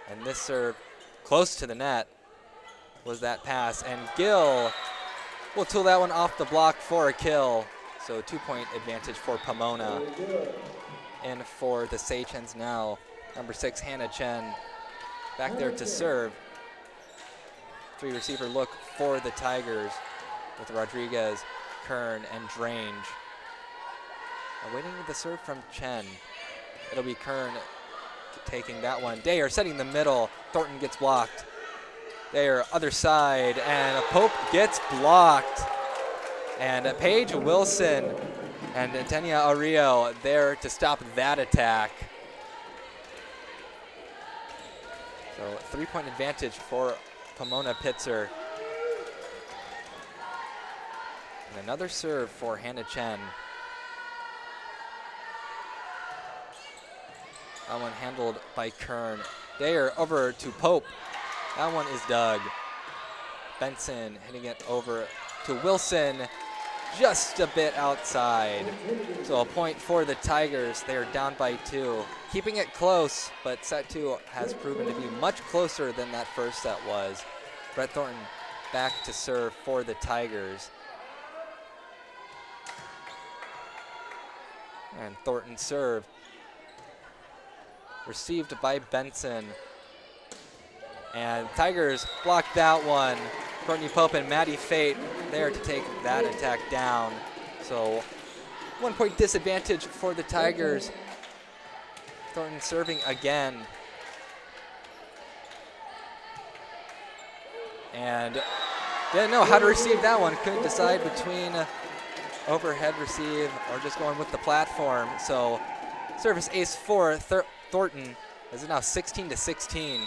And this serve close to the net was that pass. And Gill will tool that one off the block for a kill. So 2-point advantage for Pomona. And for the Sagehens now, number 6, Hannah Chen, back there to serve. 3 receiver look for the Tigers with Rodriguez, Kern, and Drange. Awaiting the serve from Chen. It'll be Kern taking that one. Dayer setting the middle. Thornton gets blocked. Dayer other side, and Pope gets blocked. And Paige Wilson and Tenia Ario there to stop that attack. So 3-point advantage for Pomona-Pitzer. And another serve for Hannah Chen. That one handled by Kern. Dayer over to Pope. That one is dug. Benson hitting it over to Wilson, just a bit outside. So a point for the Tigers. They are down by 2. Keeping it close, but set 2 has proven to be much closer than that first set was. Brett Thornton back to serve for the Tigers. And Thornton serve. Received by Benson. And Tigers blocked that one. Courtney Pope and Maddie Fate there to take that attack down. So 1 point disadvantage for the Tigers. Thornton serving again. And didn't know how to receive that one. Couldn't decide between overhead receive or just going with the platform. So service ace for Thornton as it now 16-16.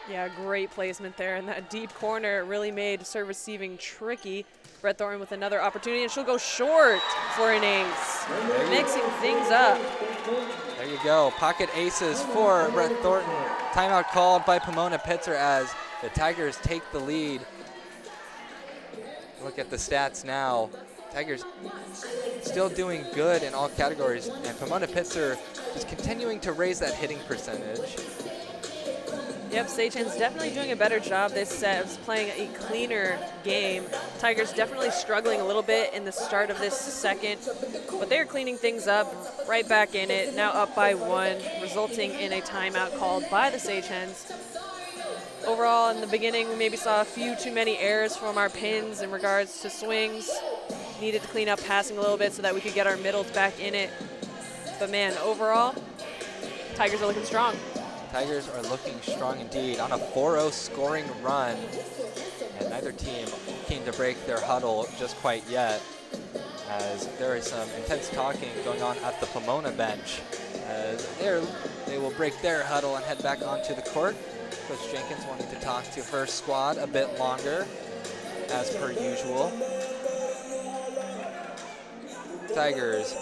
Yeah, great placement there in that deep corner. Really made serve receiving tricky. Brett Thornton with another opportunity, and she'll go short for an ace. Mixing things up. There you go. Pocket aces for Brett Thornton. Timeout called by Pomona-Pitzer as the Tigers take the lead. Look at the stats now. Tigers still doing good in all categories, and Pomona-Pitzer is continuing to raise that hitting percentage. Yep, Sagen's definitely doing a better job this set of playing a cleaner game. Tigers definitely struggling a little bit in the start of this second, but they're cleaning things up, right back in it, now up by 1, resulting in a timeout called by the Sagehens. Overall, in the beginning, we maybe saw a few too many errors from our pins in regards to swings. Needed to clean up passing a little bit so that we could get our middles back in it. But man, overall, Tigers are looking strong. Tigers are looking strong indeed on a 4-0 scoring run, and neither team keen to break their huddle just quite yet, as there is some intense talking going on at the Pomona bench, as they will break their huddle and head back onto the court. Coach Jenkins wanting to talk to her squad a bit longer, as per usual. Tigers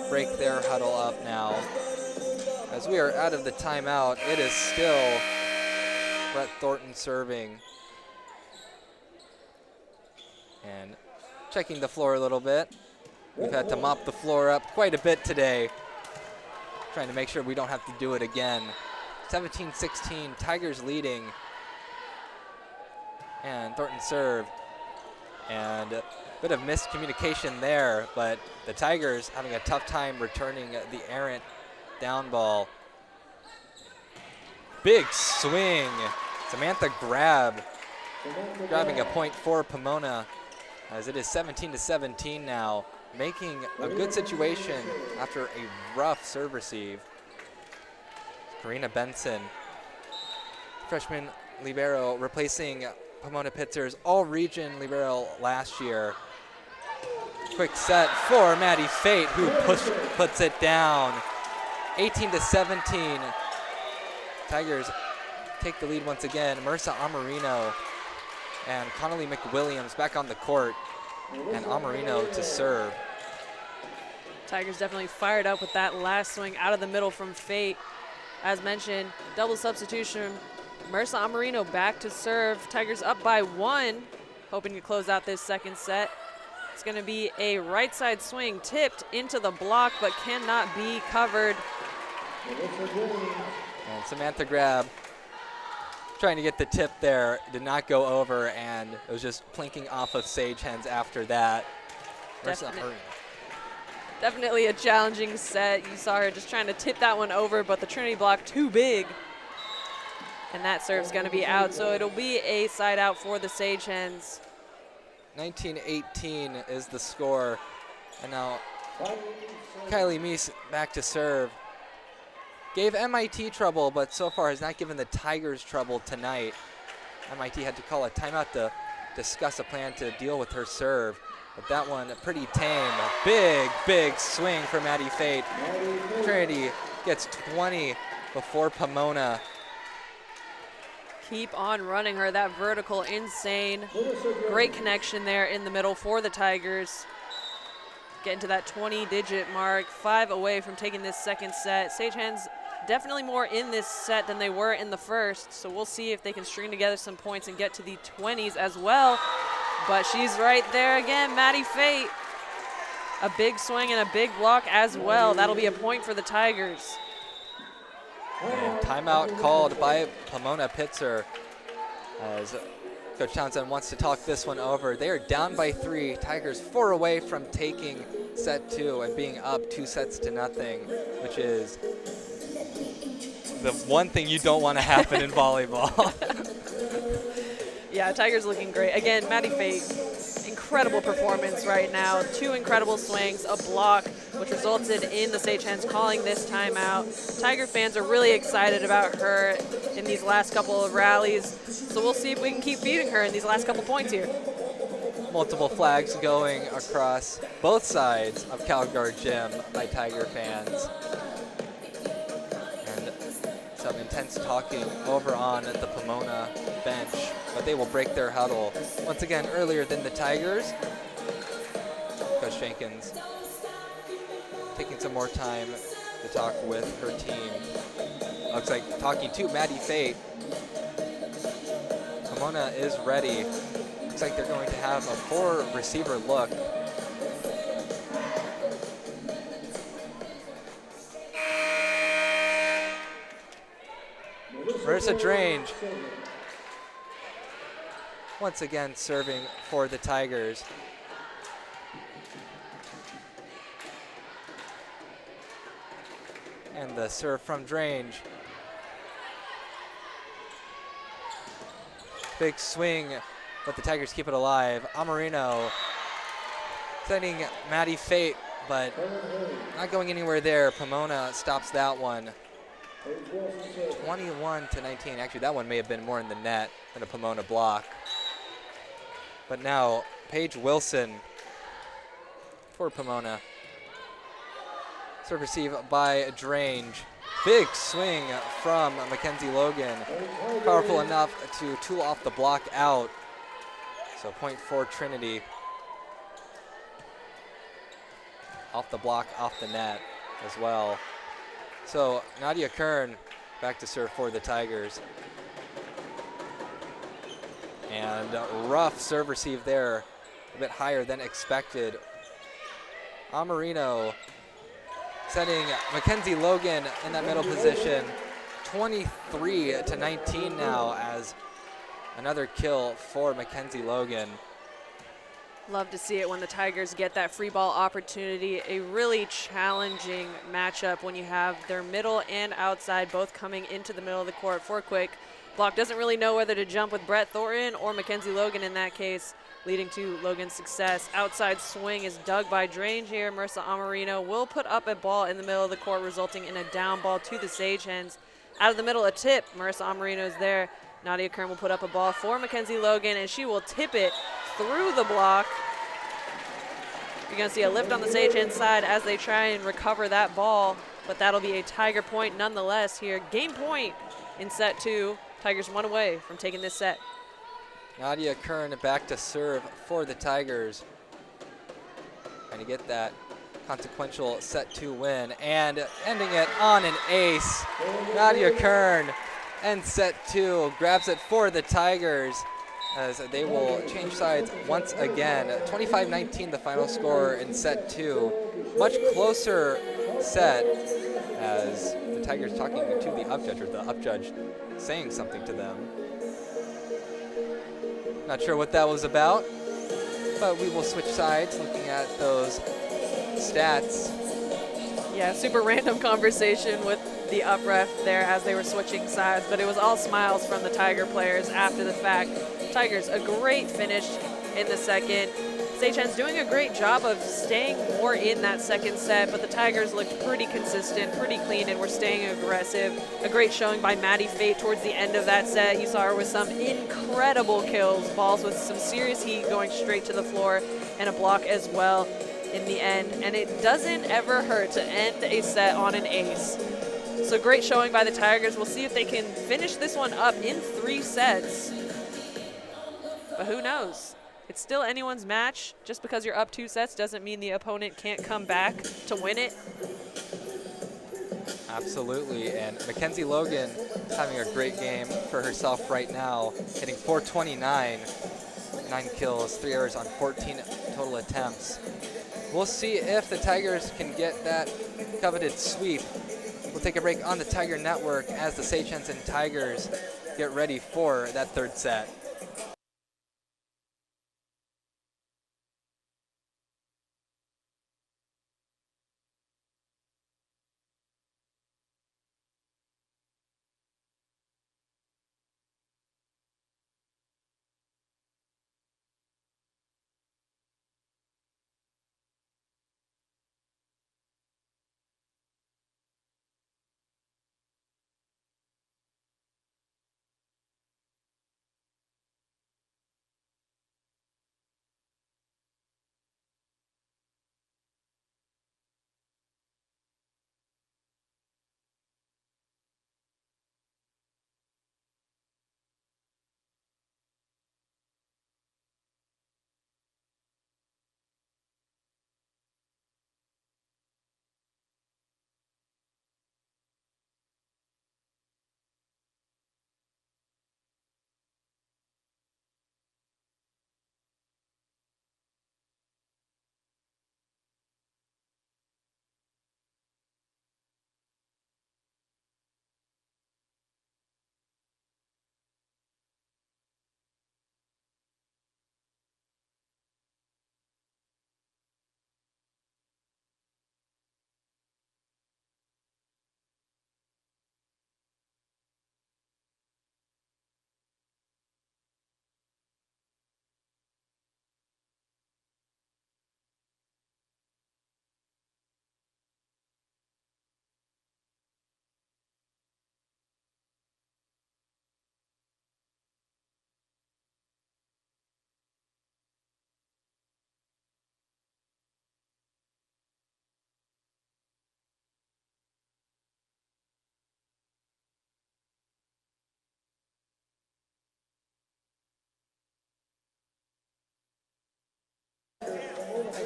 break their huddle up now. As we are out of the timeout, it is still Brett Thornton serving. And checking the floor a little bit. We've had to mop the floor up quite a bit today, trying to make sure we don't have to do it again. 17-16, Tigers leading. And Thornton serve. And a bit of miscommunication there, but the Tigers having a tough time returning the errant down ball. Big swing. Samantha grabbing a point for Pomona, as it is 17-17 now, making a good situation after a rough serve receive. Karina Benson, freshman libero, replacing Pomona-Pitzer's all-region libero last year. Quick set for Maddie Fate, who puts it down. 18-17. Tigers take the lead once again. Marissa Amarino and Connolly McWilliams back on the court, and Amarino to serve. Tigers definitely fired up with that last swing out of the middle from Fate. As mentioned, double substitution. Marissa Amarino back to serve. Tigers up by 1, hoping to close out this second set. It's going to be a right side swing tipped into the block, but cannot be covered. And Samantha Grab trying to get the tip there, did not go over, and it was just plinking off of Sagehens after that. Definitely a challenging set. You saw her just trying to tip that one over, but the Trinity block too big. And that serve's going to be out, so it'll be a side out for the Sagehens. 19-18 is the score. And now Kylie Meese back to serve. Gave MIT trouble, but so far has not given the Tigers trouble tonight. MIT had to call a timeout to discuss a plan to deal with her serve. But that one pretty tame. A big swing for Maddie Fate. Trinity gets 20 before Pomona. Keep on running her, that vertical, insane. Great connection there in the middle for the Tigers. Getting to that 20-digit mark, 5 away from taking this second set. Sagehens definitely more in this set than they were in the first, so we'll see if they can string together some points and get to the 20s as well. But she's right there again, Maddie Fate. A big swing and a big block as well. That'll be a point for the Tigers. And timeout called by Pomona-Pitzer. as Coach Townsend wants to talk this one over. They are down by 3. Tigers 4 away from taking set 2 and being up 2-0, which is the one thing you don't want to happen in volleyball. Yeah, Tigers looking great. Again, Maddie Fate, incredible performance right now. 2 incredible swings, a block, which resulted in the Sagehands calling this timeout. Tiger fans are really excited about her in these last couple of rallies, so we'll see if we can keep feeding her in these last couple points here. Multiple flags going across both sides of Calgard Gym by Tiger fans. And some intense talking over on the Pomona bench, but they will break their huddle once again earlier than the Tigers. Coach Jenkins taking some more time to talk with her team. Looks like talking to Maddie Fate. Pomona is ready. Looks like they're going to have a 4-receiver look. Marissa Drange once again serving for the Tigers. And the serve from Drange. Big swing, but the Tigers keep it alive. Amarino sending Maddie Fate, but not going anywhere there. Pomona stops that one. 21-19. Actually, that one may have been more in the net than a Pomona block. But now, Paige Wilson for Pomona. Serve receive by Drange. Big swing from Mackenzie Logan. Powerful enough to tool off the block out. So point for Trinity. Off the block, off the net as well. So Nadia Kern back to serve for the Tigers. And rough serve receive there, a bit higher than expected. Amarino setting Mackenzie Logan in that middle position. 23-19 now as another kill for Mackenzie Logan. Love to see it when the Tigers get that free ball opportunity. A really challenging matchup when you have their middle and outside both coming into the middle of the court for a quick. Block doesn't really know whether to jump with Brett Thornton or Mackenzie Logan in that case, leading to Logan's success. Outside swing is dug by Drange here. Marissa Amarino will put up a ball in the middle of the court, resulting in a down ball to the Sagehens. Out of the middle, a tip. Marissa Amarino is there. Nadia Kern will put up a ball for Mackenzie Logan, and she will tip it through the block. You're going to see a lift on the Sagehens side as they try and recover that ball, but that'll be a Tiger point nonetheless here. Game point in set 2. Tigers 1 away from taking this set. Nadia Kern back to serve for the Tigers. Trying to get that consequential set 2 win and ending it on an ace. Nadia Kern ends set 2, grabs it for the Tigers as they will change sides once again. 25-19 the final score in set 2. Much closer set as the Tigers talking to the upjudge, or the upjudge saying something to them. Not sure what that was about, but we will switch sides looking at those stats. Yeah, super random conversation with the up ref there as they were switching sides, but it was all smiles from the Tiger players after the fact. Tigers, a great finish in the second. Sagehens doing a great job of staying more in that second set, but the Tigers looked pretty consistent, pretty clean, and were staying aggressive. A great showing by Maddie Fate towards the end of that set. You saw her with some incredible kills, balls with some serious heat going straight to the floor, and a block as well in the end. And it doesn't ever hurt to end a set on an ace. So great showing by the Tigers. We'll see if they can finish this one up in 3 sets. But who knows? It's still anyone's match. Just because you're up 2 sets doesn't mean the opponent can't come back to win it. Absolutely, and Mackenzie Logan is having a great game for herself right now, hitting 429, 9 kills, 3 errors on 14 total attempts. We'll see if the Tigers can get that coveted sweep. We'll take a break on the Tiger Network as the Sagehens and Tigers get ready for that third set.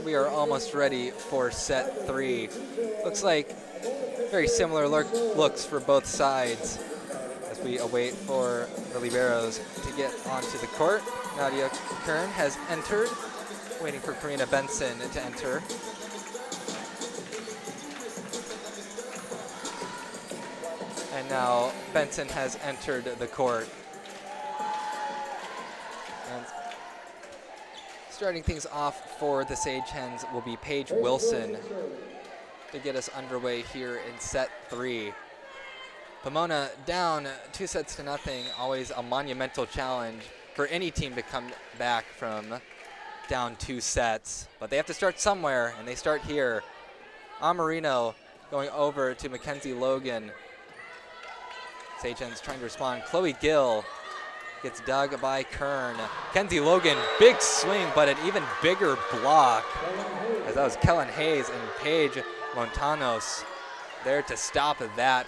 We are almost ready for set 3. Looks like very similar looks for both sides as we await for the liberos to get onto the court. Nadia Kern has entered, waiting for Karina Benson to enter. And now Benson has entered the court. And starting things off for the Sage Hens will be Paige Wilson to get us underway here in set 3. Pomona down 2-0. Always a monumental challenge for any team to come back from down 2 sets. But they have to start somewhere, and they start here. Amarino going over to Mackenzie Logan. Sage Hens trying to respond. Chloe Gill gets dug by Kern. Mackenzie Logan, big swing, but an even bigger block. As that was Kellen Hayes and Paige Montanos there to stop that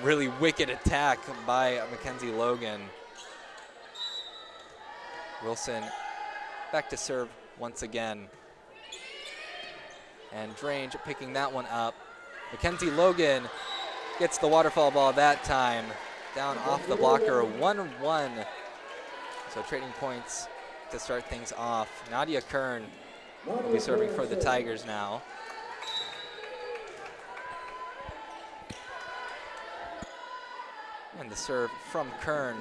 really wicked attack by Mackenzie Logan. Wilson back to serve once again. And Drange picking that one up. Mackenzie Logan gets the waterfall ball that time. Down off the blocker, 1-1. So trading points to start things off. Nadia Kern will be serving for the Tigers now. And the serve from Kern.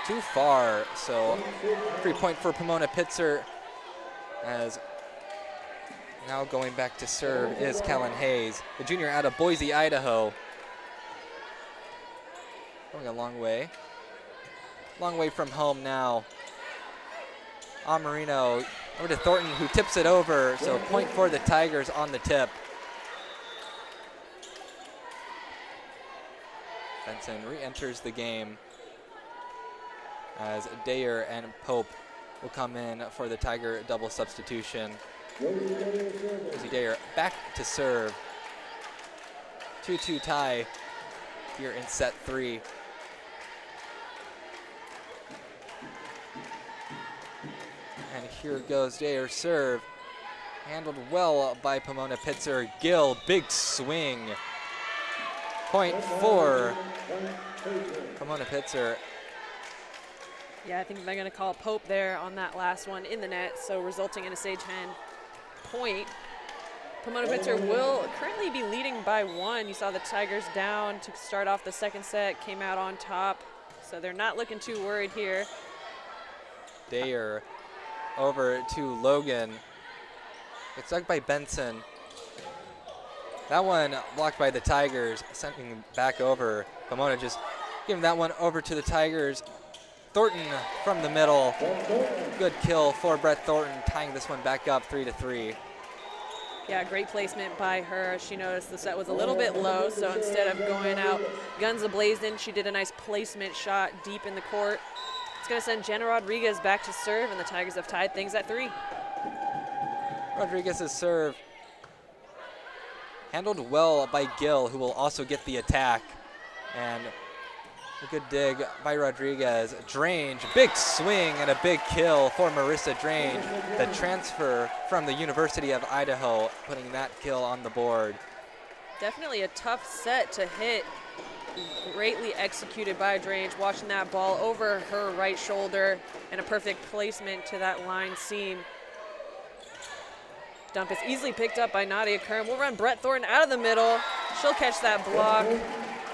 Too far, so 3-point for Pomona-Pitzer, as now going back to serve is Kellen Hayes, the junior out of Boise, Idaho. Going a long way from home now. Amarino over to Thornton, who tips it over, so point for the Tigers on the tip. Benson re-enters the game as Dayer and Pope will come in for the Tiger double substitution. Rosie Dayer back to serve. 2-2 tie here in set 3. And here goes Dayer's serve. Handled well by Pomona-Pitzer. Gill, big swing. Point for Pomona-Pitzer. Yeah, I think they're going to call Pope there on that last one in the net, so resulting in a Sage Hen point. Pomona-Pitzer will currently be leading by 1. You saw the Tigers down to start off the second set, came out on top, so they're not looking too worried here. Dayer over to Logan. It's dug by Benson. That one blocked by the Tigers, sending back over. Pomona just giving that one over to the Tigers. Thornton from the middle. Good kill for Brett Thornton, tying this one back up 3-3. Yeah, great placement by her. She noticed the set was a little bit low, so instead of going out guns a-blazing, she did a nice placement shot deep in the court. It's going to send Jenna Rodriguez back to serve, and the Tigers have tied things at 3. Rodriguez's serve handled well by Gill, who will also get the attack. And a good dig by Rodriguez. Drange, big swing and a big kill for Marissa Drange, the transfer from the University of Idaho, putting that kill on the board. Definitely a tough set to hit. Greatly executed by Drange, watching that ball over her right shoulder and a perfect placement to that line seam. Dump is easily picked up by Nadia Kern. We'll run Brett Thornton out of the middle. She'll catch that block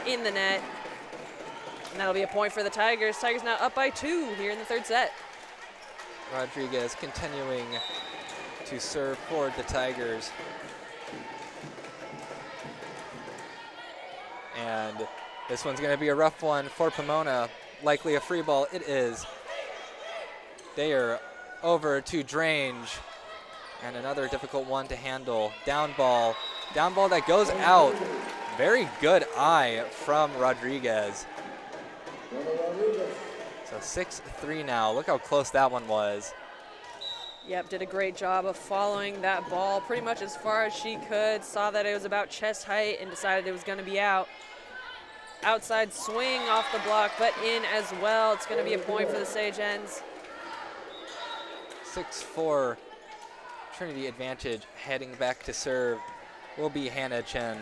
in the net. And that'll be a point for the Tigers. Tigers now up by 2 here in the third set. Rodriguez continuing to serve for the Tigers. And this one's going to be a rough one for Pomona. Likely a free ball. It is. Dayer over to Drange. And another difficult one to handle. Down ball that goes out. Very good eye from Rodriguez. So 6-3 now. Look how close that one was. Yep, did a great job of following that ball pretty much as far as she could. Saw that it was about chest height and decided it was going to be out. Outside swing off the block, but in as well. It's going to be a point for the Sage Hens. 6-4 Trinity advantage. Heading back to serve will be Hannah Chen.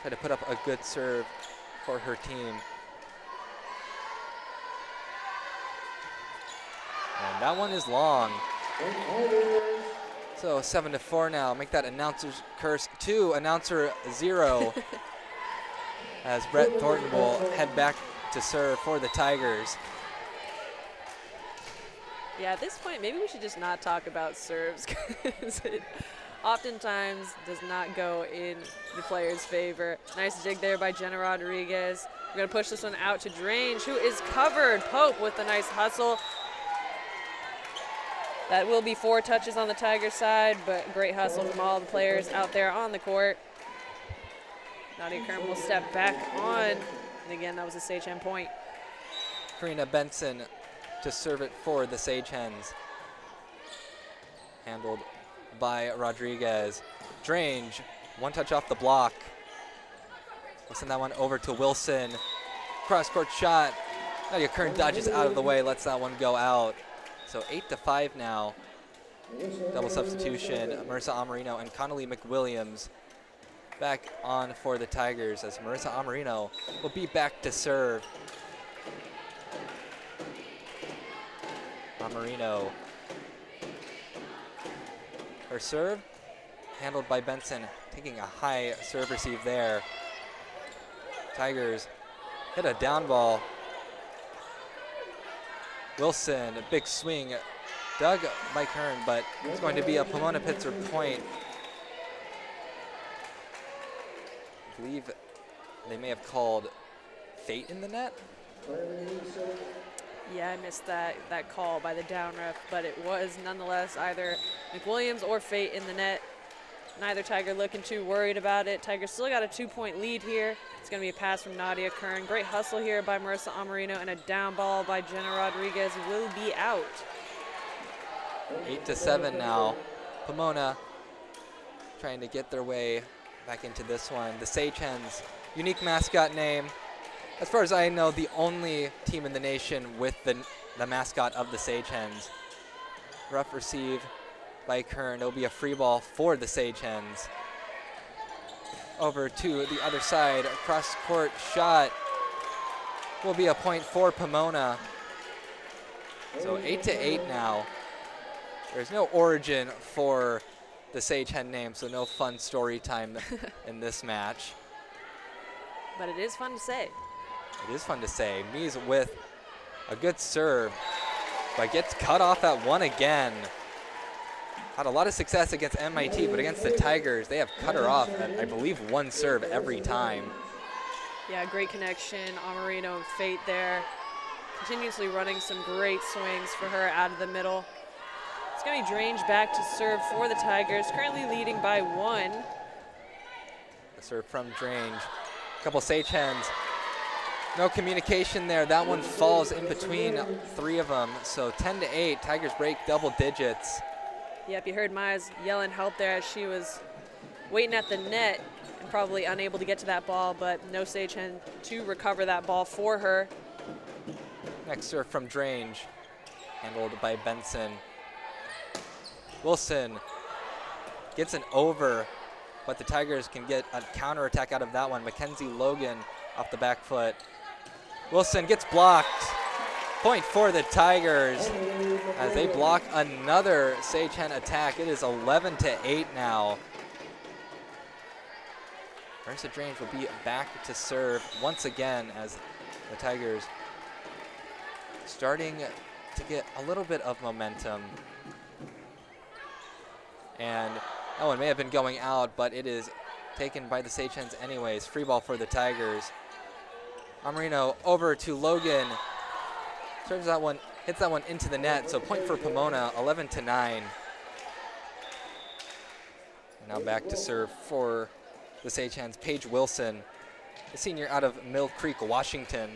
Try to put up a good serve for her team. And that one is long. So 7-4 now. Make that announcer's curse 2, announcer 0. As Brett Thornton will head back to serve for the Tigers. Yeah, at this point, maybe we should just not talk about serves because it oftentimes does not go in the player's favor. Nice dig there by Jenna Rodriguez. We're going to push this one out to Drange, who is covered. Pope with a nice hustle. That will be 4 touches on the Tiger side, but great hustle from all the players out there on the court. Nadia Kern will step back on. And again, that was a Sage Hen point. Karina Benson to serve it for the Sage Hens. Handled by Rodriguez. Drange, 1 touch off the block. We'll send that one over to Wilson. Cross-court shot. Nadia Kern dodges out of the way, lets that one go out. So 8-5 now. Double substitution. Marissa Amarino and Connolly McWilliams back on for the Tigers as Marissa Amarino will be back to serve. Amarino. Her serve handled by Benson, taking a high serve receive there. Tigers hit a down ball. Wilson, a big swing, dug by Kern, but it's going to be a Pomona-Pitzer point. I believe they may have called Fate in the net. Yeah, I missed that call by the down ref, but it was nonetheless either McWilliams or Fate in the net. Neither Tiger looking too worried about it. Tigers still got a 2-point lead here. It's going to be a pass from Nadia Kern. Great hustle here by Marissa Amarino, and a down ball by Jenna Rodriguez will be out. 8-7 now. Pomona trying to get their way back into this one. The Sage Hens, unique mascot name. As far as I know, the only team in the nation with the mascot of the Sage Hens. Rough receive by Kern. It'll be a free ball for the Sage Hens. Over to the other side, cross-court shot will be a point for Pomona. So 8-8 now. There's no origin for the Sage Hen name, so no fun story time in this match. But it is fun to say. It is fun to say. Mies with a good serve, but gets cut off at one again. Had a lot of success against MIT, but against the Tigers, they have cut her off at, I believe, one serve every time. Yeah, great connection. Amarino and Fate there. Continuously running some great swings for her out of the middle. It's going to be Drange back to serve for the Tigers, currently leading by 1. The serve from Drange. A couple Sage Hens. No communication there. That one falls in between 3 of them. So 10-8, Tigers break double digits. Yep, you heard Mize yelling help there as she was waiting at the net and probably unable to get to that ball, but no Sage Hen to recover that ball for her. Next serve from Drange, handled by Benson. Wilson gets an over, but the Tigers can get a counterattack out of that one. Mackenzie Logan off the back foot. Wilson gets blocked. Point for the Tigers as they block another Sage Hen attack. It is 11-8 now. Marissa Drange will be back to serve once again as the Tigers starting to get a little bit of momentum. And that one may have been going out, but it is taken by the Sage Hens anyways. Free ball for the Tigers. Amarino over to Logan. Serves that one, hits that one into the net, so point for Pomona, 11-9. Now back to serve for the Sage Hens, Paige Wilson, a senior out of Mill Creek, Washington.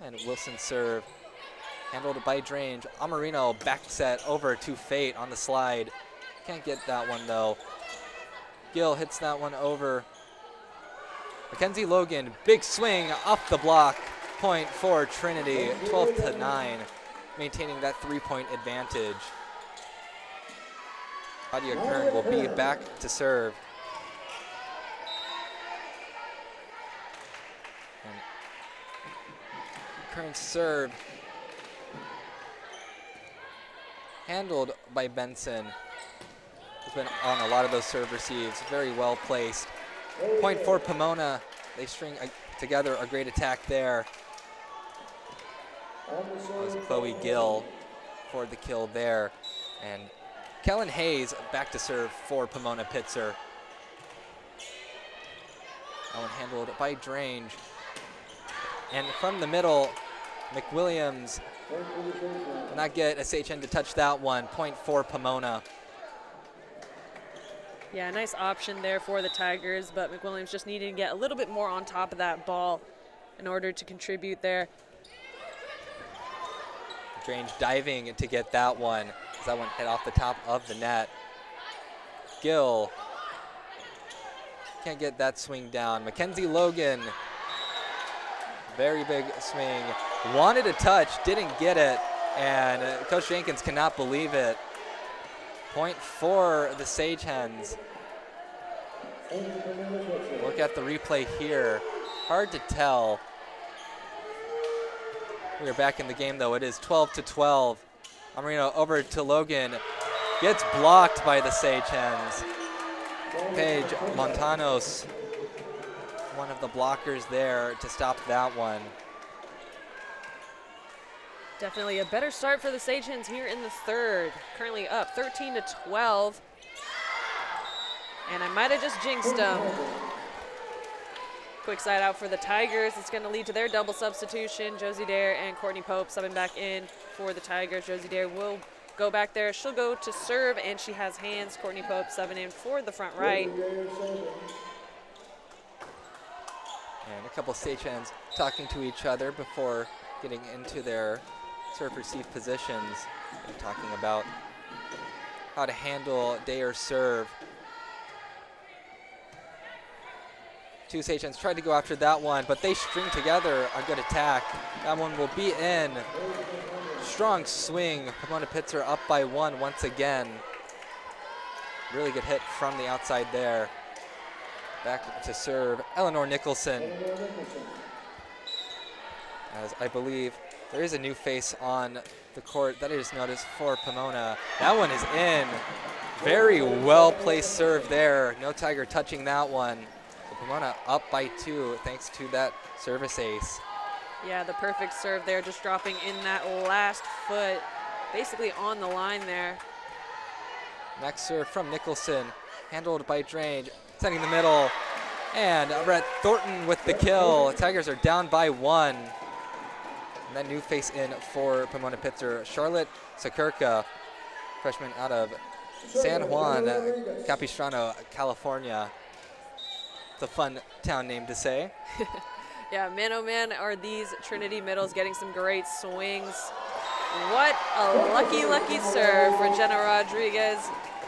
And Wilson serve, handled by Drange. Amarino back set over to Fate on the slide. Can't get that one though. Gill hits that one over. Mackenzie Logan, big swing off the block. Point for Trinity, 12-9, maintaining that 3-point advantage. Nadia Kern will be back to serve. And Kern's serve handled by Benson. Has been on a lot of those serve receives, very well placed. Point for Pomona. They string together a great attack there. That was Chloe Gill for the kill there. And Kellen Hayes back to serve for Pomona-Pitzer. That one handled by Drange. And from the middle, McWilliams will not get a Sage Hen to touch that one. Point for Pomona. Yeah, nice option there for the Tigers, but McWilliams just needed to get a little bit more on top of that ball in order to contribute there. Drange diving to get that one, as that one hit off the top of the net. Gill can't get that swing down. Mackenzie Logan, very big swing. Wanted a touch, didn't get it, and Coach Jenkins cannot believe it. Point for the Sage Hens. Look at the replay here. Hard to tell. We are back in the game though. It is 12-12. Amarino over to Logan. Gets blocked by the Sage Hens. Paige Montanos, one of the blockers there to stop that one. Definitely a better start for the Sage Hens here in the third. Currently up 13-12. And I might have just jinxed them. Quick side out for the Tigers. It's going to lead to their double substitution. Josie Dare and Courtney Pope subbing back in for the Tigers. Josie Dare will go back there. She'll go to serve, and she has hands. Courtney Pope subbing in for the front right. And a couple Sage Hens talking to each other before getting into their serve receive positions and talking about how to handle Dare's serve. Two Sage Hens tried to go after that one, but they string together a good attack. That one will be in. Strong swing. Pomona-Pitzer up by 1 once again. Really good hit from the outside there. Back to serve, Eleanor Nicholson. as I believe there is a new face on the court that I just noticed for Pomona. That one is in. Very well placed serve there. No Tiger touching that one. Pomona up by 2 thanks to that service ace. Yeah, the perfect serve there, just dropping in that last foot, basically on the line there. Next serve from Nicholson, handled by Drange, sending the middle, and Brett Thornton with the kill. Tigers are down by 1. And that new face in for Pomona-Pitzer, Charlotte Sakirka, freshman out of San Juan Capistrano, California. It's a fun town name to say. Yeah, man oh man, are these Trinity middles getting some great swings. What a lucky, lucky serve for Jenna Rodriguez.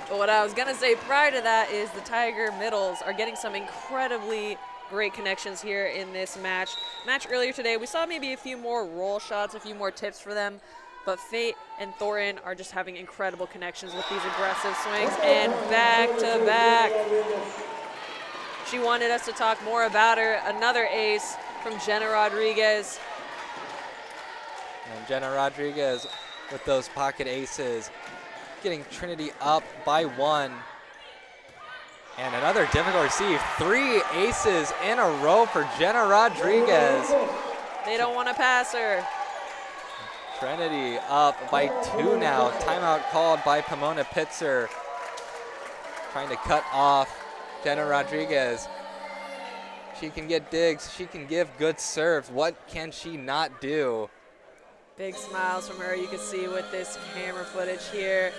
But what I was gonna say prior to that is the Tiger middles are getting some incredibly great connections here in this match. Earlier today, we saw maybe a few more roll shots, a few more tips for them, but Fate and Thornton are just having incredible connections with these aggressive swings, and back to back. She wanted us to talk more about her. Another ace from Jenna Rodriguez. And Jenna Rodriguez with those pocket aces, getting Trinity up by 1. And another difficult receive. 3 aces in a row for Jenna Rodriguez. They don't want to pass her. Trinity up by 2 now. Timeout called by Pomona-Pitzer. Trying to cut off Jenna Rodriguez. She can get digs. She can give good serves. What can she not do? Big smiles from her, you can see with this camera footage here.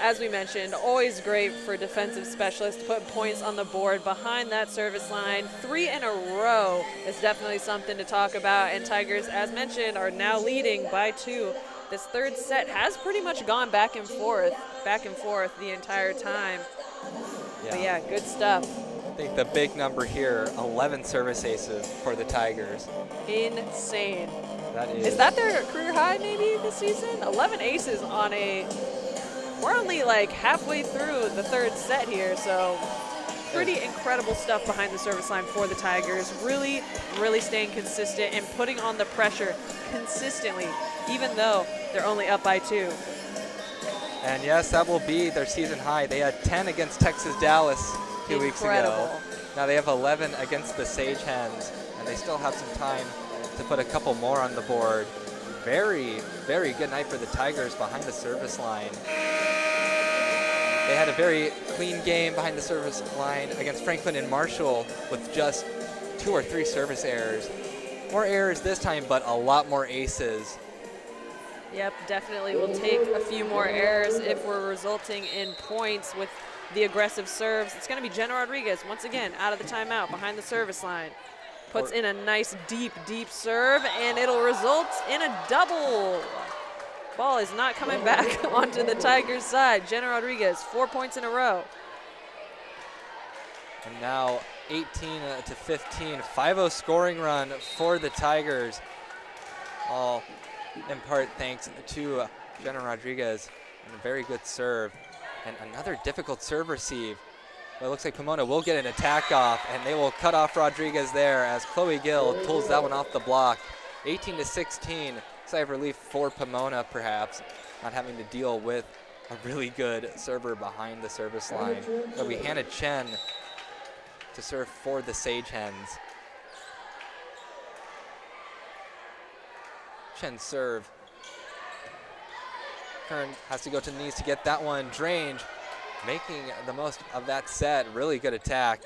As we mentioned, always great for defensive specialists to put points on the board behind that service line. 3 in a row is definitely something to talk about, and Tigers, as mentioned, are now leading by 2. This third set has pretty much gone back and forth the entire time. But yeah, good stuff. I think the big number here, 11 service aces for the Tigers. Insane. That is. Is that their career high maybe this season? 11 aces on a, we're only like halfway through the third set here, so pretty incredible stuff behind the service line for the Tigers. Really, really staying consistent and putting on the pressure consistently, even though they're only up by 2. And yes, that will be their season high. They had 10 against Texas Dallas 2 weeks ago. Now they have 11 against the Sage Hens, and they still have some time to put a couple more on the board. Very, very good night for the Tigers behind the service line. They had a very clean game behind the service line against Franklin and Marshall with just 2 or 3 service errors. More errors this time, but a lot more aces. Yep, definitely. We'll take a few more errors if we're resulting in points with the aggressive serves. It's going to be Jenna Rodriguez, once again, out of the timeout behind the service line. Puts in a nice deep, deep serve, and it'll result in a double. Ball is not coming back onto the Tigers' side. Jenna Rodriguez, 4 points in a row. And now 18 to 15, 5-0 scoring run for the Tigers. All in part thanks to Jenna Rodriguez and a very good serve. And another difficult serve receive. But it looks like Pomona will get an attack off, and they will cut off Rodriguez there as Chloe Gill pulls that one off the block. 18 to 16, sigh of relief for Pomona perhaps, not having to deal with a really good server behind the service line. It'll be Hannah Chen to serve for the Sage Hens. Chen serve. Kern has to go to the knees to get that one. Drange making the most of that set. Really good attack.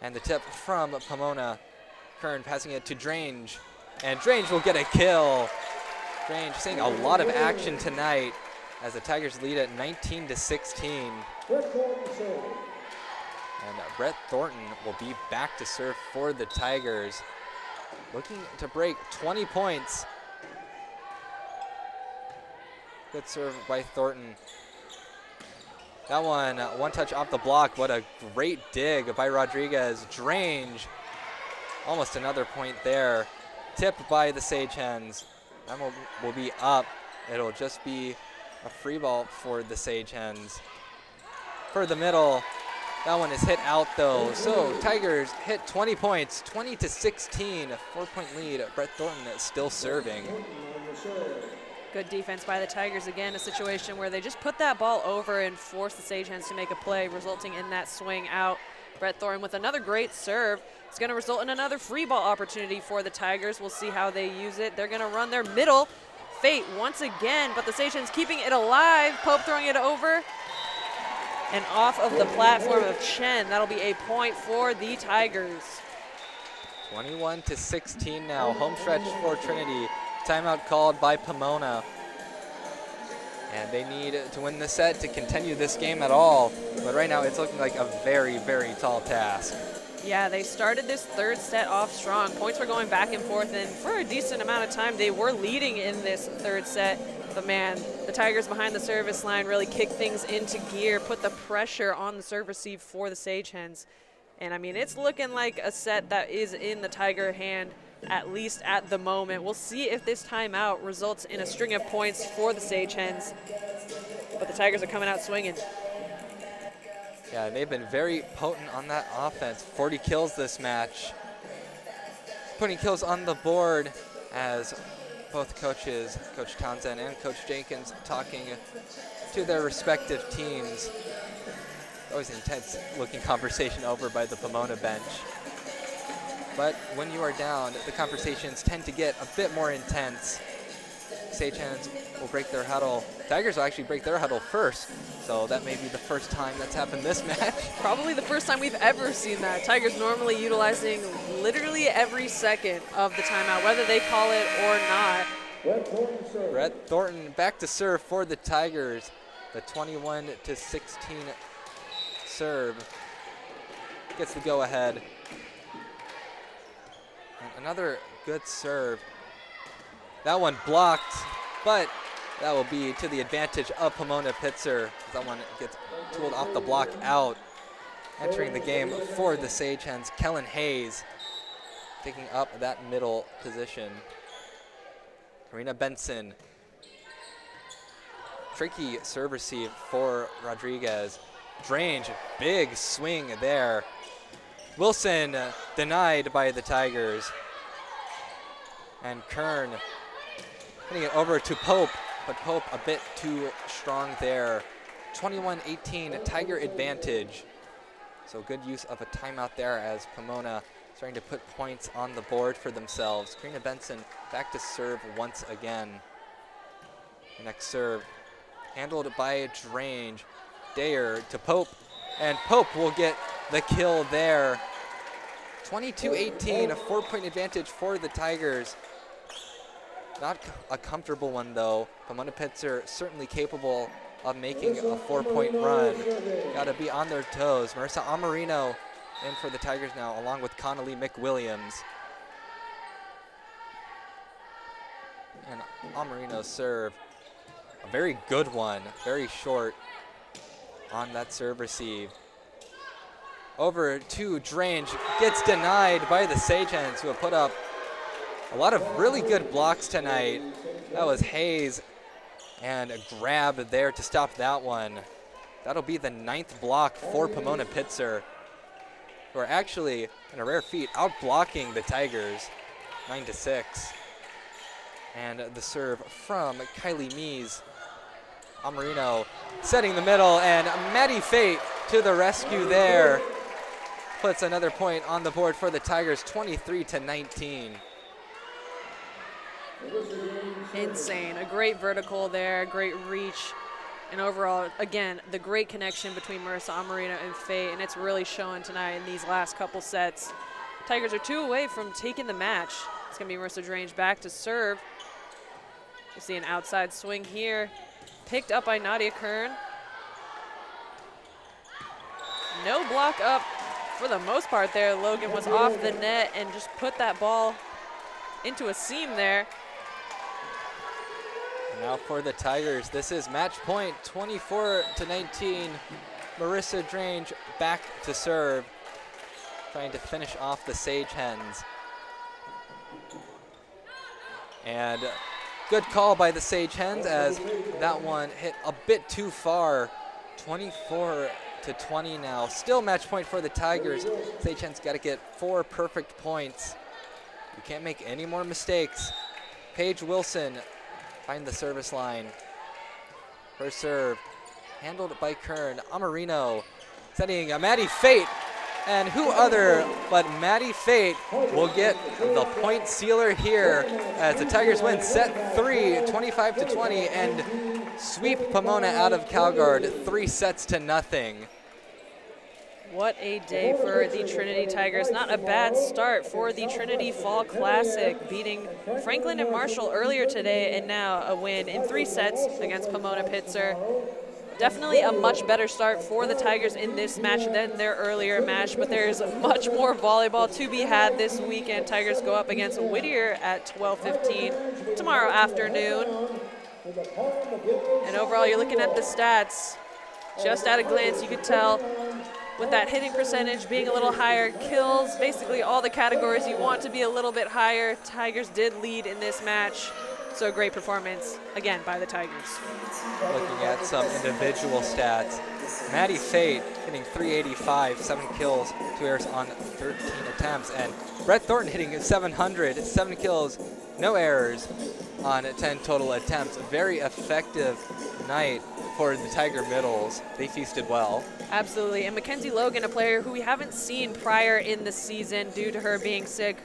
And the tip from Pomona. Kern passing it to Drange. And Drange will get a kill. Drange seeing a lot of action tonight as the Tigers lead at 19 to 16. And Brett Thornton will be back to serve for the Tigers. Looking to break 20 points. Good serve by Thornton. That one touch off the block. What a great dig by Rodriguez. Drange, almost another point there. Tipped by the Sage Hens. That will be up. It'll just be a free ball for the Sage Hens. For the middle, That one is hit out though. So Tigers hit 20 points, 20-16, a 4-point lead. Brett Thornton is still serving. Good defense by the Tigers. Again, a situation where they just put that ball over and force the Sagehens to make a play, resulting in that swing out. Brett Thornton with another great serve. It's going to result in another free ball opportunity for the Tigers. We'll see how they use it. They're going to run their middle fate once again, but the Sagehens keeping it alive. Pope throwing it over and off of the platform of Chen. That'll be a point for the Tigers. 21-16 now. Home stretch for Trinity. Timeout called by Pomona. And they need to win the set to continue this game at all. But right now it's looking like a very, very tall task. Yeah, they started this third set off strong. Points were going back and forth, and for a decent amount of time, they were leading in this third set. But man, the Tigers behind the service line really kicked things into gear, put the pressure on the serve receive for the Sagehens. And I mean, it's looking like a set that is in the Tiger hand, at least at the moment. We'll see if this timeout results in a string of points for the Sagehens. But the Tigers are coming out swinging. Yeah, they've been very potent on that offense. 40 kills this match. Putting kills on the board as both coaches, Coach Townsend and Coach Jenkins, talking to their respective teams. Always intense looking conversation over by the Pomona bench. But when you are down, the conversations tend to get a bit more intense. Sagehens will break their huddle. Tigers will actually break their huddle first, so that may be the first time that's happened this match. Probably the first time we've ever seen that. Tigers normally utilizing literally every second of the timeout, whether they call it or not. Brett Thornton back to serve for the Tigers. The 21-16 serve gets the go-ahead. And another good serve. That one blocked, but that will be to the advantage of Pomona-Pitzer. That one gets tooled off the block out. Entering the game for the Sagehens, Kellen Hayes taking up that middle position. Karina Benson. Tricky serve receive for Rodriguez. Drange, big swing there. Wilson denied by the Tigers. And Kern hitting it over to Pope, but Pope a bit too strong there. 21-18, Tiger advantage. So good use of a timeout there as Pomona starting to put points on the board for themselves. Karina Benson back to serve once again. Next serve handled by Drange. Dayer to Pope, and Pope will get the kill there. 22-18, a 4-point advantage for the Tigers. Not a comfortable one though. Pomona-Pitzer certainly capable of making a 4-point run. Got to be on their toes. Marissa Amarino in for the Tigers now, along with Connolly McWilliams. And Amarino's serve, a very good one, very short on that serve receive. Over to Drange, gets denied by the Sagehens, who have put up a lot of really good blocks tonight. That was Hayes, and a grab there to stop that one. That'll be the 9th block for Pomona-Pitzer, who are actually, in a rare feat, out-blocking the Tigers, 9-6. And the serve from Kylie Mees. Amarino setting the middle, and Maddie Fate to the rescue there. Puts another point on the board for the Tigers, 23-19. Insane. A great vertical there, great reach. And overall, again, the great connection between Marissa Amarino and Faye, and it's really showing tonight in these last couple sets. Tigers are 2 away from taking the match. It's going to be Marissa Drange back to serve. You see an outside swing here. Picked up by Nadia Kern. No block up for the most part there. Logan was off the net and just put that ball into a seam there. Now for the Tigers, this is match point, 24-19. Marissa Drange back to serve, trying to finish off the Sagehens. And good call by the Sagehens as that one hit a bit too far. 24-19 20 now. Still match point for the Tigers. Seichen's got to get 4 perfect points. You can't make any more mistakes. Paige Wilson find the service line. First serve handled by Kern. Amarino setting a Maddie Fate. And who other but Maddie Fate will get the point sealer here as the Tigers win set 3, 25-20, and sweep Pomona out of Calgard 3 sets to nothing. What a day for the Trinity Tigers. Not a bad start for the Trinity Fall Classic, beating Franklin and Marshall earlier today, and now a win in 3 sets against Pomona-Pitzer. Definitely a much better start for the Tigers in this match than their earlier match, but there's much more volleyball to be had this weekend. Tigers go up against Whittier at 12:15 tomorrow afternoon. And overall, you're looking at the stats. Just at a glance, you could tell with that hitting percentage being a little higher, kills, basically all the categories you want to be a little bit higher. Tigers did lead in this match. So a great performance, again, by the Tigers. Looking at some individual stats, Maddie Fate hitting 385, 7 kills, 2 errors on 13 attempts, and Brett Thornton hitting 700, 7 kills, no errors on 10 total attempts. A very effective night for the Tiger middles. They feasted well. Absolutely, and Mackenzie Logan, a player who we haven't seen prior in the season due to her being sick,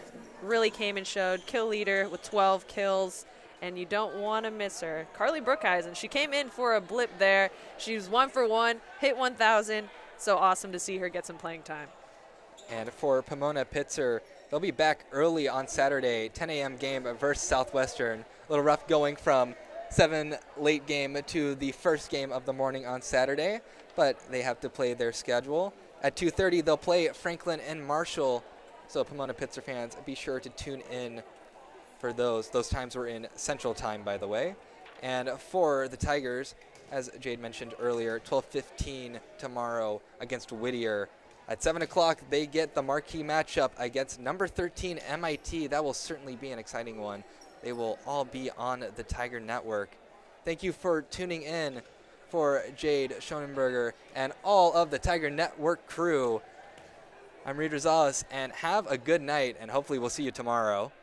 really came and showed. Kill leader with 12 kills. And you don't want to miss her. Carly Brookeisen, she came in for a blip there. She was 1 for 1, hit 1,000. So awesome to see her get some playing time. And for Pomona-Pitzer, they'll be back early on Saturday, 10 a.m. game versus Southwestern. A little rough going from 7 late game to the first game of the morning on Saturday, but they have to play their schedule. At 2:30, they'll play Franklin and Marshall. So Pomona-Pitzer fans, be sure to tune in for those. Those times were in Central Time, by the way. And for the Tigers, as Jade mentioned earlier, 12:15 tomorrow against Whittier. At 7 o'clock, they get the marquee matchup against number 13 MIT. That will certainly be an exciting one. They will all be on the Tiger Network. Thank you for tuning in. For Jade Schonenberger and all of the Tiger Network crew, I'm Reed Rosales, and have a good night, and hopefully we'll see you tomorrow.